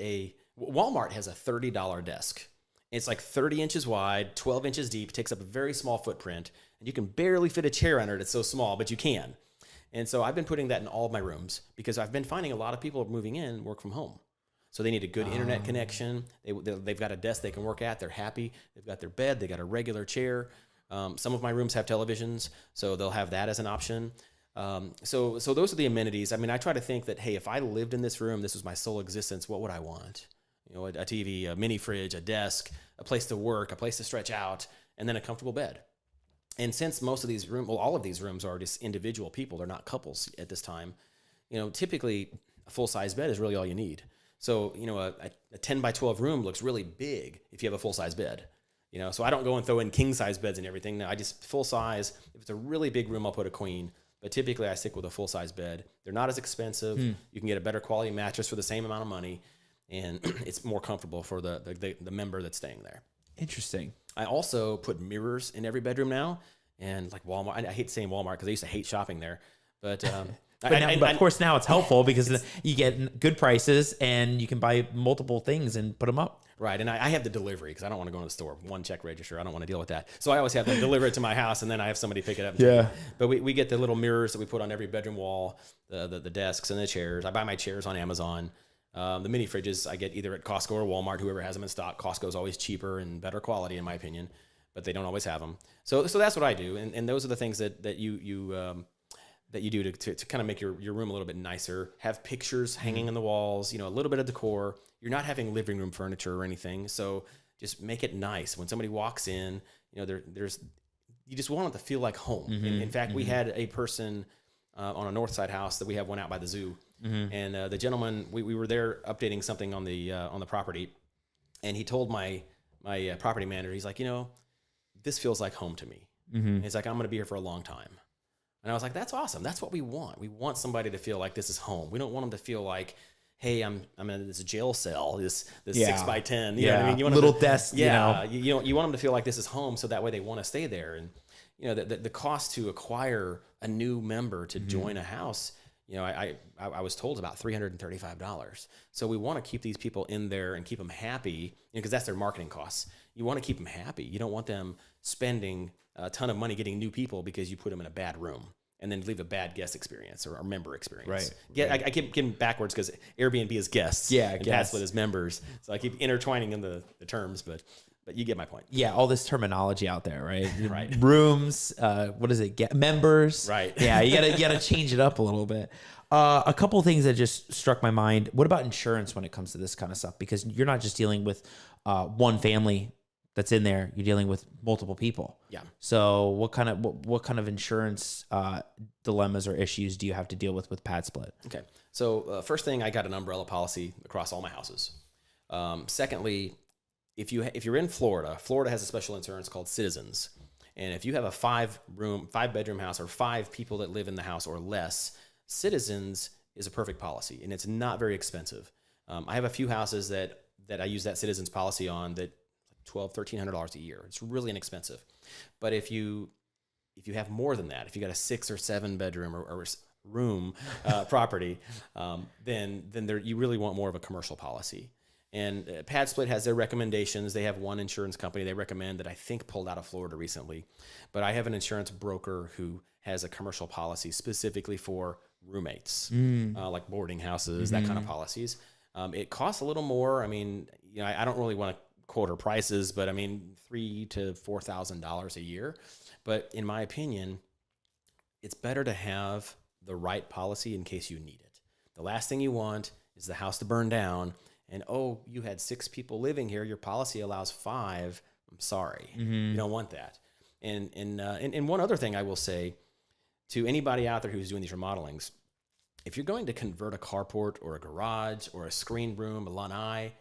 Walmart has a $30 desk. It's like 30 inches wide, 12 inches deep, takes up a very small footprint, and you can barely fit a chair under it. It's so small, but you can. And so I've been putting that in all of my rooms because I've been finding a lot of people moving in work from home. So they need a good internet connection. They've got a desk they can work at. They're happy. They've got their bed. They got a regular chair. Some of my rooms have televisions, so they'll have that as an option. So those are the amenities. I mean, I try to think that, hey, if I lived in this room, this was my sole existence, what would I want? A TV, a mini fridge, a desk, a place to work, a place to stretch out, and then a comfortable bed. And since most of these rooms, all of these rooms are just individual people, they're not couples at this time, typically a full-size bed is really all you need. So, a 10 by 12 room looks really big if you have a full-size bed. So I don't go and throw in king-size beds and everything. No, I just full-size. If it's a really big room, I'll put a queen. But typically I stick with a full-size bed. They're not as expensive. You can get a better quality mattress for the same amount of money. And it's more comfortable for the member that's staying there. Interesting. I also put mirrors in every bedroom now, and like Walmart. I hate saying Walmart because I used to hate shopping there, but but of course now it's helpful because you get good prices and you can buy multiple things and put them up. Right, and I have the delivery because I don't want to go to the store. One check register, I don't want to deal with that. So I always have them deliver it to my house, and then I have somebody pick it up. Yeah. But we get the little mirrors that we put on every bedroom wall, the desks and the chairs. I buy my chairs on Amazon. The mini fridges I get either at Costco or Walmart, whoever has them in stock. Costco is always cheaper and better quality in my opinion, but they don't always have them. So that's what I do, and those are the things that you do to kind of make your room a little bit nicer. Have pictures hanging on the walls, a little bit of decor. You're not having living room furniture or anything, so just make it nice. When somebody walks in, there's you just want it to feel like home. In fact, we had a person on a north side house that we have one out by the zoo. And the gentleman, we were there updating something on the property, and he told my property manager, he's like, this feels like home to me. And he's like, I'm going to be here for a long time. And I was like, that's awesome. That's what we want. We want somebody to feel like this is home. We don't want them to feel like, hey, I'm in this jail cell, this 6 by 10. You know what I mean? You want little desk. Yeah. You want them to feel like this is home, so that way they want to stay there. And the cost to acquire a new member to join a house. I was told about $335. So we want to keep these people in there and keep them happy, because that's their marketing costs. You want to keep them happy. You don't want them spending a ton of money getting new people because you put them in a bad room and then leave a bad guest experience or member experience. Right. Yeah, I keep getting backwards because Airbnb is guests. Yeah, and PadSplit is members. So I keep intertwining in the terms, but you get my point. Yeah, all this terminology out there, right? Right. Rooms, what is it? Members. Right. Yeah, you gotta change it up a little bit. A couple of things that just struck my mind. What about insurance when it comes to this kind of stuff? Because you're not just dealing with one family that's in there. You're dealing with multiple people. Yeah. So what kind of insurance dilemmas or issues do you have to deal with PadSplit? Okay. So first thing, I got an umbrella policy across all my houses. Secondly, if you're in Florida, Florida has a special insurance called Citizens. And if you have a 5-bedroom house or 5 people that live in the house or less, Citizens is a perfect policy, and it's not very expensive. I have a few houses that I use that Citizens policy on that $1,200-$1,300 a year. It's really inexpensive. But if you have more than that, if you got a 6 or 7 bedroom or room property, then you really want more of a commercial policy. And PadSplit has their recommendations. They have one insurance company they recommend that I think pulled out of Florida recently. But I have an insurance broker who has a commercial policy specifically for roommates, like boarding houses, that kind of policies. It costs a little more. I mean, I don't really want to quote her prices, but I mean, $3,000 to $4,000 a year. But in my opinion, it's better to have the right policy in case you need it. The last thing you want is the house to burn down and, oh, you had 6 people living here. Your policy allows 5. I'm sorry. You don't want that. And one other thing I will say to anybody out there who's doing these remodelings, if you're going to convert a carport or a garage or a screen room, a lanai,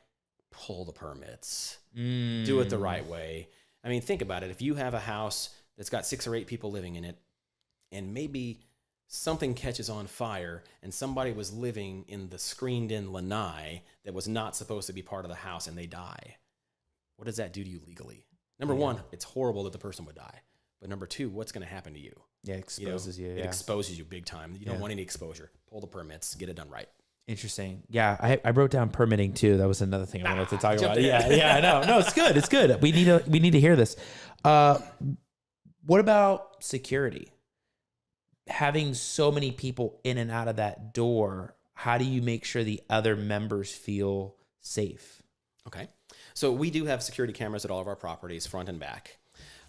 pull the permits. Do it the right way. I mean, think about it. If you have a house that's got 6 or 8 people living in it, and maybe something catches on fire and somebody was living in the screened in lanai that was not supposed to be part of the house and they die, what does that do to you legally? Number one, it's horrible that the person would die. But number 2, what's going to happen to you? Yeah, it exposes you. It exposes you big time. You don't want any exposure. Pull the permits, get it done right. Interesting. Yeah, I wrote down permitting too. That was another thing I wanted to talk about. Yeah, I know. No, it's good. It's good. We need to hear this. What about security? Having so many people in and out of that door, how do you make sure the other members feel safe? Okay. So we do have security cameras at all of our properties, front and back.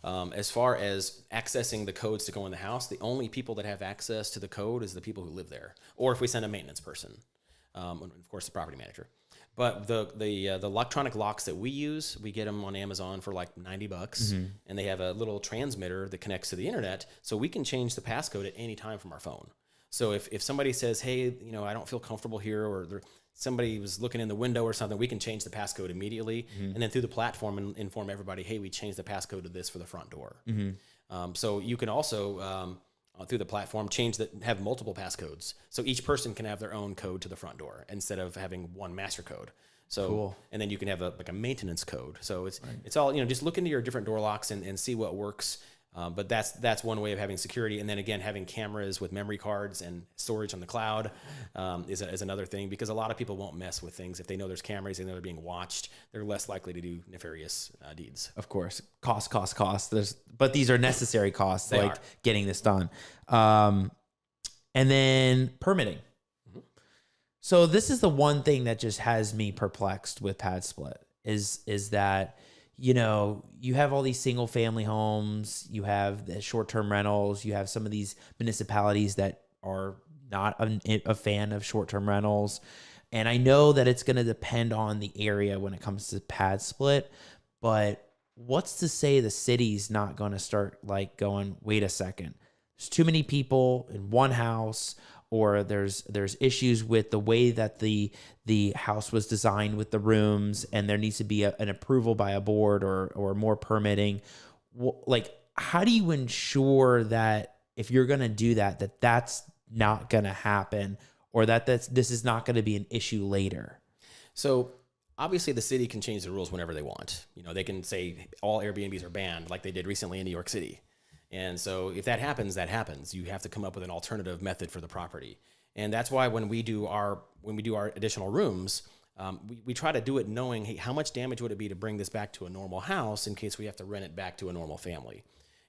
As far as accessing the codes to go in the house, the only people that have access to the code is the people who live there, or if we send a maintenance person, and of course the property manager. But the electronic locks that we use, we get them on Amazon for like $90, and they have a little transmitter that connects to the internet, so we can change the passcode at any time from our phone. So if somebody says, hey, I don't feel comfortable here, or somebody was looking in the window or something, we can change the passcode immediately, and then through the platform inform everybody, hey, we changed the passcode to this for the front door. So you can also through the platform have multiple passcodes, so each person can have their own code to the front door instead of having one master code. So cool. And then you can have a maintenance code. So it's all just look into your different door locks and see what works. But that's one way of having security. And then again, having cameras with memory cards and storage on the cloud is another thing, because a lot of people won't mess with things. If they know there's cameras, they know they're being watched, they're less likely to do nefarious deeds. Of course. Cost. But these are necessary costs, They are. getting this done. And then permitting. So this is the one thing that just has me perplexed with PadSplit is that you have all these single family homes, you have the short-term rentals, you have some of these municipalities that are not a fan of short-term rentals. And I know that it's going to depend on the area when it comes to PadSplit, but what's to say the city's not going to start going, wait a second, there's too many people in one house, or there's issues with the way that the house was designed with the rooms, and there needs to be an approval by a board or more permitting. How do you ensure that if you're going to do that that's not going to happen, or that this is not going to be an issue later? So obviously the city can change the rules whenever they want. They can say all Airbnbs are banned, like they did recently in New York City. And so if that happens, that happens. You have to come up with an alternative method for the property. And that's why when we do our additional rooms, we try to do it knowing, hey, how much damage would it be to bring this back to a normal house in case we have to rent it back to a normal family.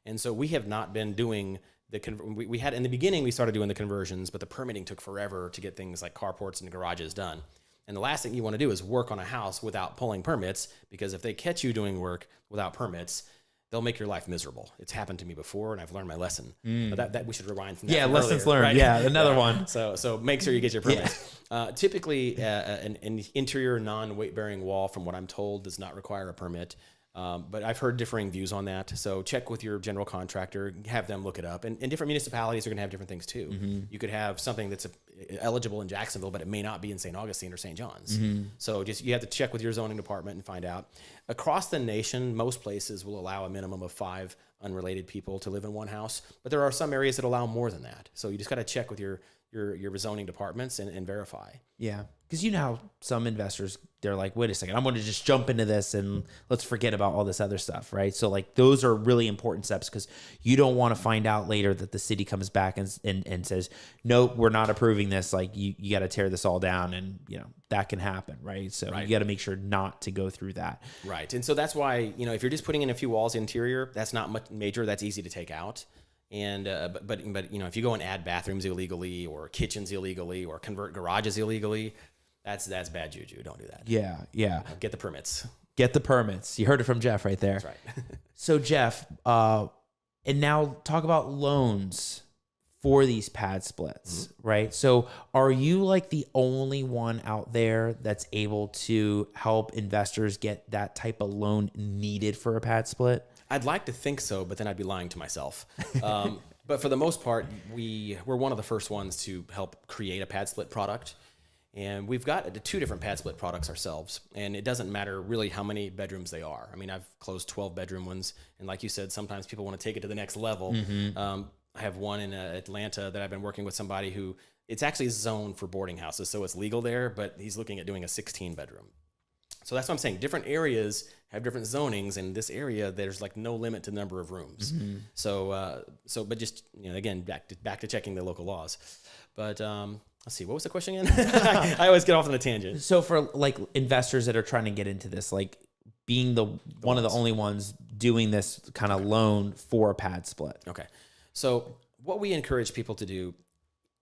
And so we have not been doing we had in the beginning, we started doing the conversions, but the permitting took forever to get things like carports and garages done. And the last thing you want to do is work on a house without pulling permits, because if they catch you doing work without permits, they'll make your life miserable. It's happened to me before, and I've learned my lesson. But that we should rewind from that. Yeah, from lessons earlier, learned. right? Yeah, another one. So make sure you get your permits. Typically, an interior non-weight-bearing wall, from what I'm told, does not require a permit. But I've heard differing views on that. So check with your general contractor, have them look it up. And different municipalities are going to have different things too. You could have something that's eligible in Jacksonville, but it may not be in St. Augustine or St. John's. So you have to check with your zoning department and find out. Across the nation, most places will allow a minimum of 5 unrelated people to live in one house, but there are some areas that allow more than that. So you just got to check with your zoning departments and verify. Yeah. Because how some investors, they're like, wait a second, I'm going to just jump into this and let's forget about all this other stuff, right? So those are really important steps, because you don't want to find out later that the city comes back and says, no, we're not approving this. You got to tear this all down, and that can happen, right? So you got to make sure not to go through that. Right. And so that's why, if you're just putting in a few walls interior, that's not much major. That's easy to take out. And but if you go and add bathrooms illegally or kitchens illegally or convert garages illegally, That's bad juju. Don't do that. Yeah, yeah. Get the permits. Get the permits. You heard it from Jeff right there. That's right. So Jeff, and now talk about loans for these pad splits, right? So are you like the only one out there that's able to help investors get that type of loan needed for a pad split? I'd like to think so, but then I'd be lying to myself. But for the most part, we're one of the first ones to help create a pad split product. And we've got 2 different pad split products ourselves. And it doesn't matter really how many bedrooms they are. I mean, I've closed 12 bedroom ones. And like you said, sometimes people want to take it to the next level. I have one in Atlanta that I've been working with somebody who, it's actually zoned for boarding houses. So it's legal there, but he's looking at doing a 16 bedroom. So that's what I'm saying. Different areas have different zonings. In this area, there's like no limit to the number of rooms. So, but just, again, back to checking the local laws. But let's see, what was the question again? I always get off on a tangent. So for like investors that are trying to get into this, like being one of the only ones doing this kind of loan for a pad split. Okay. So what we encourage people to do,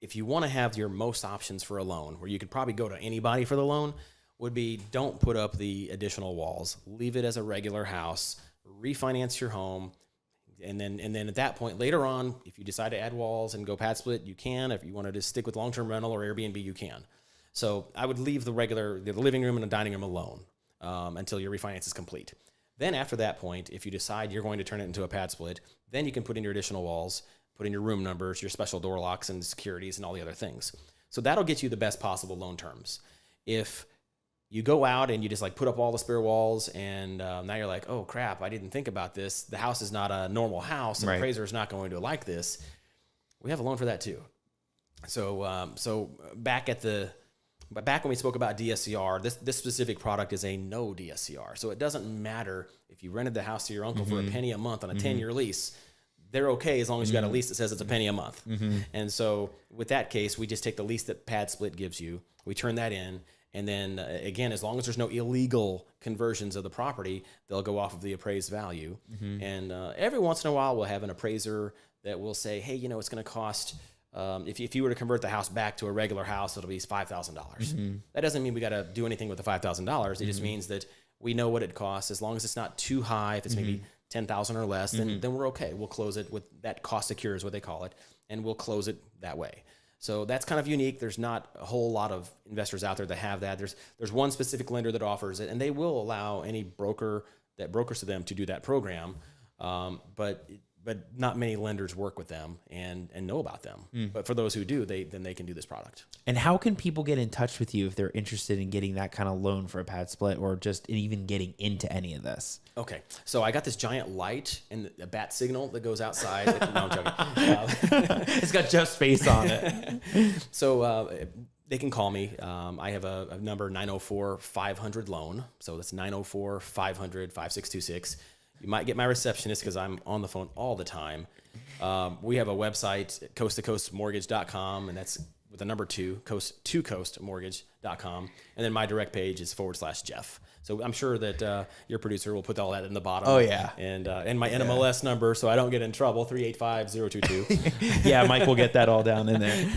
if you want to have your most options for a loan, where you could probably go to anybody for the loan, would be don't put up the additional walls. Leave it as a regular house. Refinance your home. And then at that point, later on, if you decide to add walls and go pad split, you can. If you wanted to stick with long-term rental or Airbnb, you can. So I would leave the living room and the dining room alone until your refinance is complete. Then after that point, if you decide you're going to turn it into a pad split, then you can put in your additional walls, put in your room numbers, your special door locks and securities and all the other things. So that'll get you the best possible loan terms. If you go out and you just like put up all the spare walls and now you're like, oh crap, I didn't think about this. The house is not a normal house and the appraiser is not going to like this. We have a loan for that too. So back when we spoke about DSCR, this specific product is a no DSCR. So it doesn't matter if you rented the house to your uncle for a penny a month on a 10-year lease. They're okay as long as you got a lease that says it's a penny a month. And so with that case, we just take the lease that PadSplit gives you. We turn that in. And then again, as long as there's no illegal conversions of the property, they'll go off of the appraised value. And every once in a while, we'll have an appraiser that will say, hey, it's going to cost, if you were to convert the house back to a regular house, it'll be $5,000. That doesn't mean we got to do anything with the $5,000. It just means that we know what it costs. As long as it's not too high, if it's maybe $10,000 or less, then we're okay. We'll close it with that cost secure is what they call it. And we'll close it that way. So that's kind of unique. There's not a whole lot of investors out there that have that. There's one specific lender that offers it, and they will allow any broker that brokers to them to do that program. But not many lenders work with them and know about them. But for those who do, then they can do this product. And how can people get in touch with you if they're interested in getting that kind of loan for a pad split or just even getting into any of this? Okay, so I got this giant light and a bat signal that goes outside. No, I'm joking. It's got Jeff's face on it. So they can call me. I have a number 904-500-LOAN. So that's 904-500-5626. You might get my receptionist because I'm on the phone all the time. We have a website, coasttocoastmortgage.com, and that's with the number 2, coastmortgage.com. And then my direct page is /Jeff. So I'm sure that your producer will put all that in the bottom. Oh, yeah. And my NMLS number so I don't get in trouble, 385-022. Yeah, Mike will get that all down in there.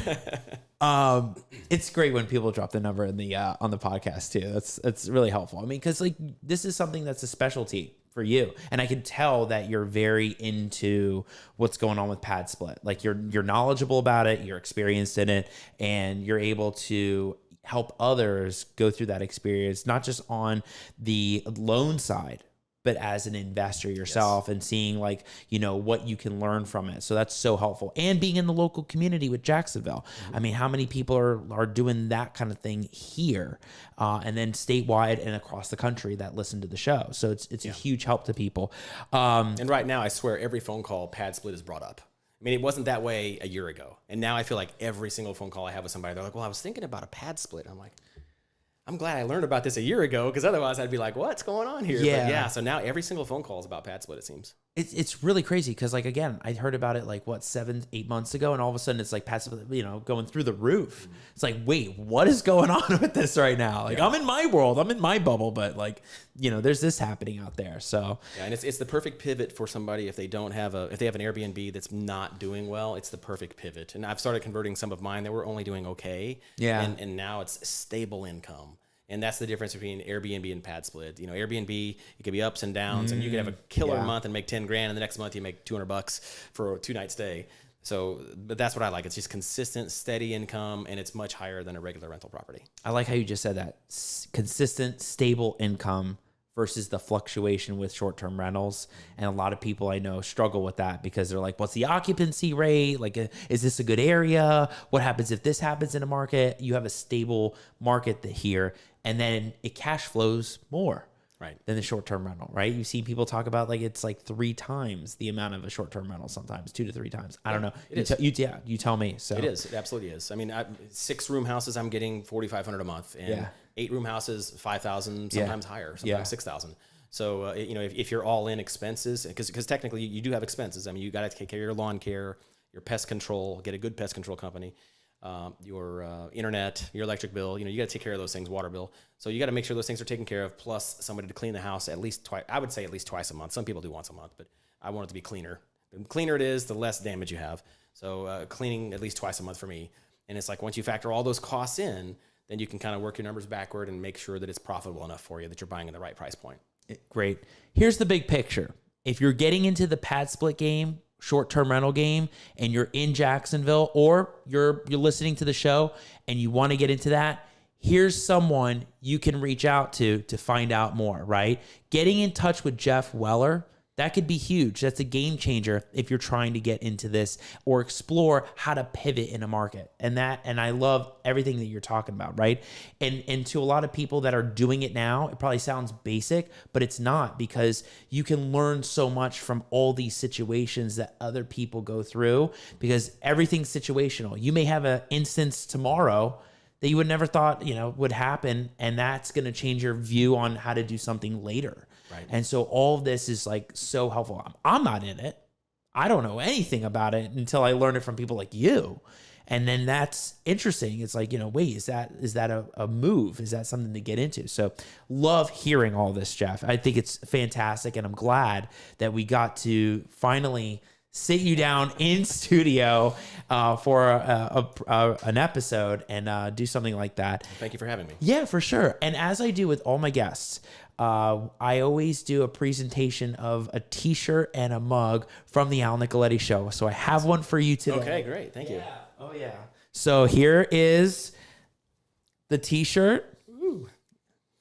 It's great when people drop the number in the on the podcast too. That's really helpful. I mean, because like this is something that's a specialty for you, and I can tell that you're very into what's going on with PadSplit. Like you're knowledgeable about it, you're experienced in it, and you're able to help others go through that experience, not just on the loan side, but as an investor yourself and seeing like, what you can learn from it. So that's so helpful. And being in the local community with Jacksonville. I mean, how many people are doing that kind of thing here and then statewide and across the country that listen to the show. So it's a huge help to people. And right now, I swear every phone call PadSplit is brought up. I mean, it wasn't that way a year ago. And now I feel like every single phone call I have with somebody, they're like, well, I was thinking about a PadSplit. I'm like, I'm glad I learned about this a year ago because otherwise I'd be like, what's going on here? Yeah. But yeah, so now every single phone call is about PadSplit, it seems. It's really crazy because, like, again, I heard about it like what 7-8 months ago, and all of a sudden it's like going through the roof. It's like, wait, what is going on with this right now? Like, I'm in my world, I'm in my bubble, but like, there's this happening out there. So and it's the perfect pivot for somebody if they have an Airbnb that's not doing well. It's the perfect pivot. And I've started converting some of mine that were only doing okay. Yeah. And now it's stable income. And that's the difference between Airbnb and PadSplit. Airbnb, it could be ups and downs, and you could have a killer month and make 10 grand, and the next month you make $200 for a 2-night stay. So, but that's what I like. It's just consistent, steady income, and it's much higher than a regular rental property. I like how you just said that. Consistent, stable income versus the fluctuation with short-term rentals. And a lot of people I know struggle with that because they're like, what's the occupancy rate? Like, is this a good area? What happens if this happens in a market? You have a stable market here, and then it cash flows more than the short-term rental, right? You see people talk about like it's like 3 times the amount of a short-term rental sometimes, 2 to 3 times. I don't know. You tell me. So it is. It absolutely is. I mean, 6-room houses, I'm getting $4,500 a month, and 8-room houses, $5,000, sometimes higher, sometimes $6,000. So if you're all in expenses, because technically you do have expenses. I mean, you got to take care of your lawn care, your pest control, get a good pest control company. Your internet, your electric bill, you got to take care of those things, water bill. So you got to make sure those things are taken care of, plus somebody to clean the house at least twice. I would say at least twice a month. Some people do once a month, but I want it to be cleaner. The cleaner it is, the less damage you have. So cleaning at least twice a month for me. And it's like once you factor all those costs in, then you can kind of work your numbers backward and make sure that it's profitable enough for you that you're buying at the right price point. Great. Here's the big picture. If you're getting into the PadSplit game, short-term rental game, and you're in Jacksonville, or you're listening to the show and you want to get into that, here's someone you can reach out to find out more, right? Getting in touch with Jeff Weller, that could be huge. That's a game changer if you're trying to get into this or explore how to pivot in a market. And I love everything that you're talking about, right? And to a lot of people that are doing it now, it probably sounds basic, but it's not, because you can learn so much from all these situations that other people go through, because everything's situational. You may have an instance tomorrow that you would never thought, would happen, and that's going to change your view on how to do something later. Right. And so all of this is like so helpful. I'm not in it. I don't know anything about it until I learn it from people like you. And then that's interesting. It's like, wait, is that a move? Is that something to get into? So love hearing all this, Jeff. I think it's fantastic. And I'm glad that we got to finally sit you down in studio for an episode and do something like that. Thank you for having me. Yeah, for sure. And as I do with all my guests, I always do a presentation of a t-shirt and a mug from the Al Nicoletti Show. So I have one for you today. Okay, great. Thank you. Oh, yeah. So here is the t-shirt. Ooh.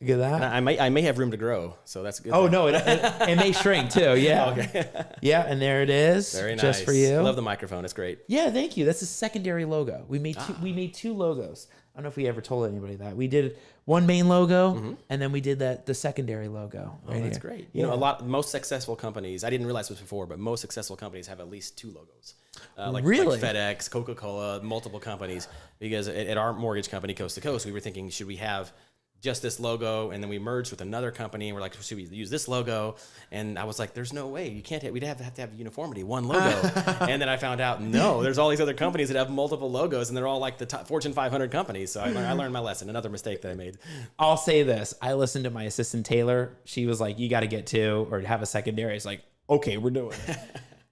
Look at that. And I may have room to grow, so that's a good. Oh, thing. no, it may shrink too. Yeah. Okay. Yeah, and there it is. Very nice. Just for you. I love the microphone. It's great. Yeah, thank you. That's a secondary logo. We made two logos. I don't know if we ever told anybody that. We did one main logo, and then we did the secondary logo. Right, that's great. Most successful companies, I didn't realize this before, but most successful companies have at least 2 logos. Like FedEx, Coca-Cola, multiple companies. Because at our mortgage company, Coast to Coast, we were thinking, should we have just this logo? And then we merged with another company, and we're like, should we use this logo? And I was like, there's no way. You can't. We'd have to have uniformity, one logo. And then I found out, no, there's all these other companies that have multiple logos, and they're all like the top Fortune 500 companies. So I learned my lesson. Another mistake that I made. I'll say this. I listened to my assistant, Taylor. She was like, you got to get 2 or have a secondary. It's like, okay, we're doing it.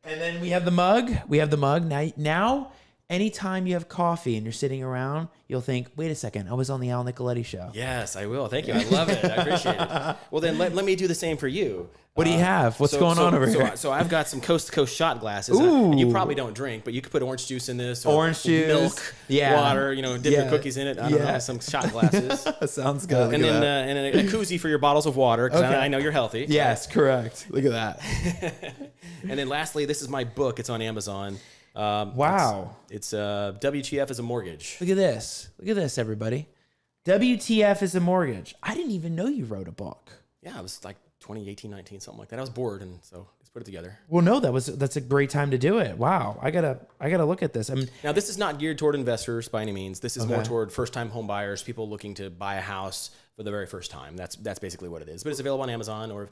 And then we have the mug. Now, anytime you have coffee and you're sitting around, you'll think, wait a second, I was on the Al Nicoletti Show. Yes, I will. Thank you. I love it. I appreciate it. Well, then let me do the same for you. What do you have? What's going on over here? So I've got some Coast to Coast shot glasses. And you probably don't drink, but you could put orange juice in this. Or orange juice. Milk, water, dip your cookies in it. I don't know, some shot glasses. Sounds good. And then and a koozie for your bottles of water, because I know you're healthy. Yes, correct. Look at that. And then lastly, this is my book. It's on Amazon. Wow. It's WTF is a Mortgage. Look at this, everybody. WTF is a Mortgage. I didn't even know you wrote a book. Yeah, it was like 2018, 19, something like that. I was bored, and so let's put it together. Well, no, that's a great time to do it. Wow, I gotta look at this. Now, this is not geared toward investors by any means. This is more toward first-time home buyers, people looking to buy a house for the very first time. That's basically what it is. But it's available on Amazon, or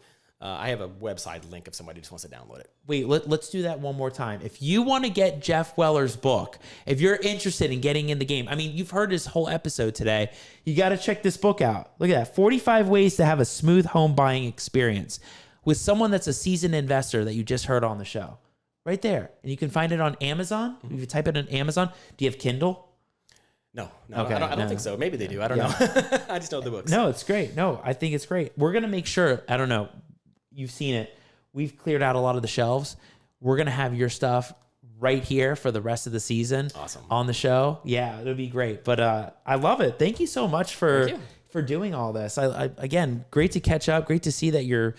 I have a website link if somebody just wants to download it. Wait, let's do that one more time. If you want to get Jeff Weller's book, if you're interested in getting in the game, I mean, you've heard his whole episode today. You got to check this book out. Look at that. 45 ways to have a smooth home buying experience with someone that's a seasoned investor that you just heard on the show. Right there. And you can find it on Amazon. If you type it on Amazon, do you have Kindle? No, Okay, I don't think so. Maybe they do. I don't know. I just know the books. No, it's great. No, I think it's great. We're going to make sure, I don't know, you've seen it. We've cleared out a lot of the shelves. We're going to have your stuff right here for the rest of the season. Awesome. On the show. Yeah, it'll be great. But I love it. Thank you so much for doing all this. I again, great to catch up. Great to see that you're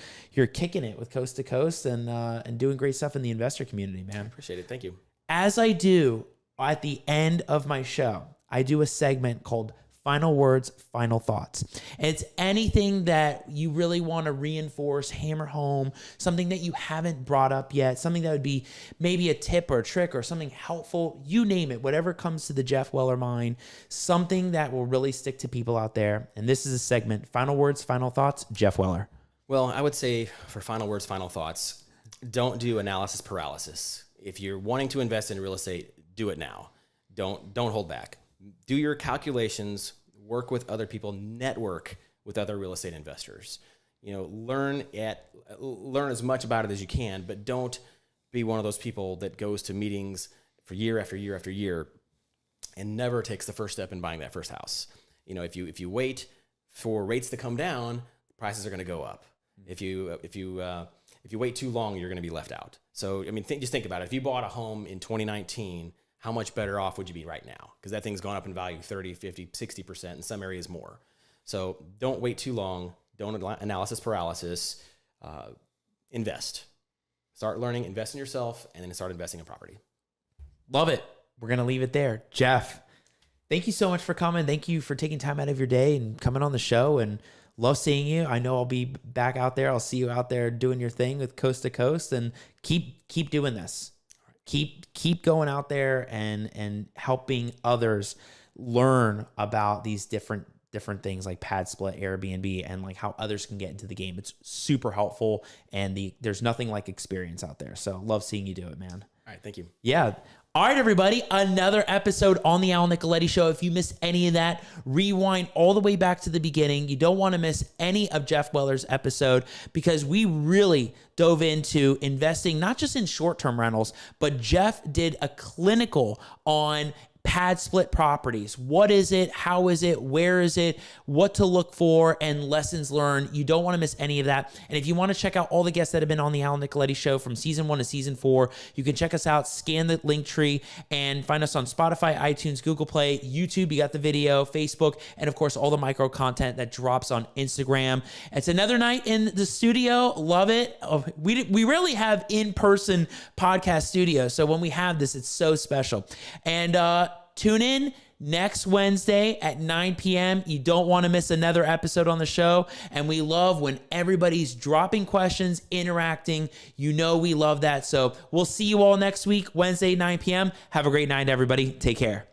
kicking it with Coast to Coast and doing great stuff in the investor community, man. Appreciate it. Thank you. As I do at the end of my show, I do a segment called Final Words, Final Thoughts. It's anything that you really want to reinforce, hammer home, something that you haven't brought up yet, something that would be maybe a tip or a trick or something helpful, you name it, whatever comes to the Jeff Weller mind, something that will really stick to people out there. And this is a segment, Final Words, Final Thoughts, Jeff Weller. Well, I would say for final words, final thoughts, don't do analysis paralysis. If you're wanting to invest in real estate, do it now. Don't hold back. Do your calculations, work with other people, network with other real estate investors. Learn as much about it as you can, but don't be one of those people that goes to meetings for year after year after year and never takes the first step in buying that first house. If you wait for rates to come down, prices are going to go up. If you wait too long, you're going to be left out. So, just think about it. If you bought a home in 2019, how much better off would you be right now? Because that thing's gone up in value 30, 50, 60%, in some areas more. So don't wait too long. Don't analysis paralysis. Invest. Start learning, invest in yourself, and then start investing in property. Love it. We're going to leave it there. Jeff, thank you so much for coming. Thank you for taking time out of your day and coming on the show, and love seeing you. I know I'll be back out there. I'll see you out there doing your thing with Coast to Coast, and keep doing this. Keep going out there and helping others learn about these different things like PadSplit, Airbnb, and like how others can get into the game. It's super helpful, and there's nothing like experience out there. So love seeing you do it, man. All right, thank you. Yeah. All right, everybody, another episode on the Al Nicoletti Show. If you missed any of that, rewind all the way back to the beginning. You don't want to miss any of Jeff Weller's episode because we really dove into investing, not just in short-term rentals, but Jeff did a clinical on PadSplit properties. What is it? How is it? Where is it? What to look for and lessons learned. You don't want to miss any of that. And if you want to check out all the guests that have been on the Al Nicoletti Show from season 1 to season 4, you can check us out, scan the link tree, and find us on Spotify, iTunes, Google Play, YouTube. You got the video, Facebook, and of course, all the micro content that drops on Instagram. It's another night in the studio. Love it. We really have in-person podcast studio. So when we have this, it's so special. And tune in next Wednesday at 9 p.m. You don't want to miss another episode on the show. And we love when everybody's dropping questions, interacting. We love that. So we'll see you all next week, Wednesday, 9 p.m. Have a great night, everybody. Take care.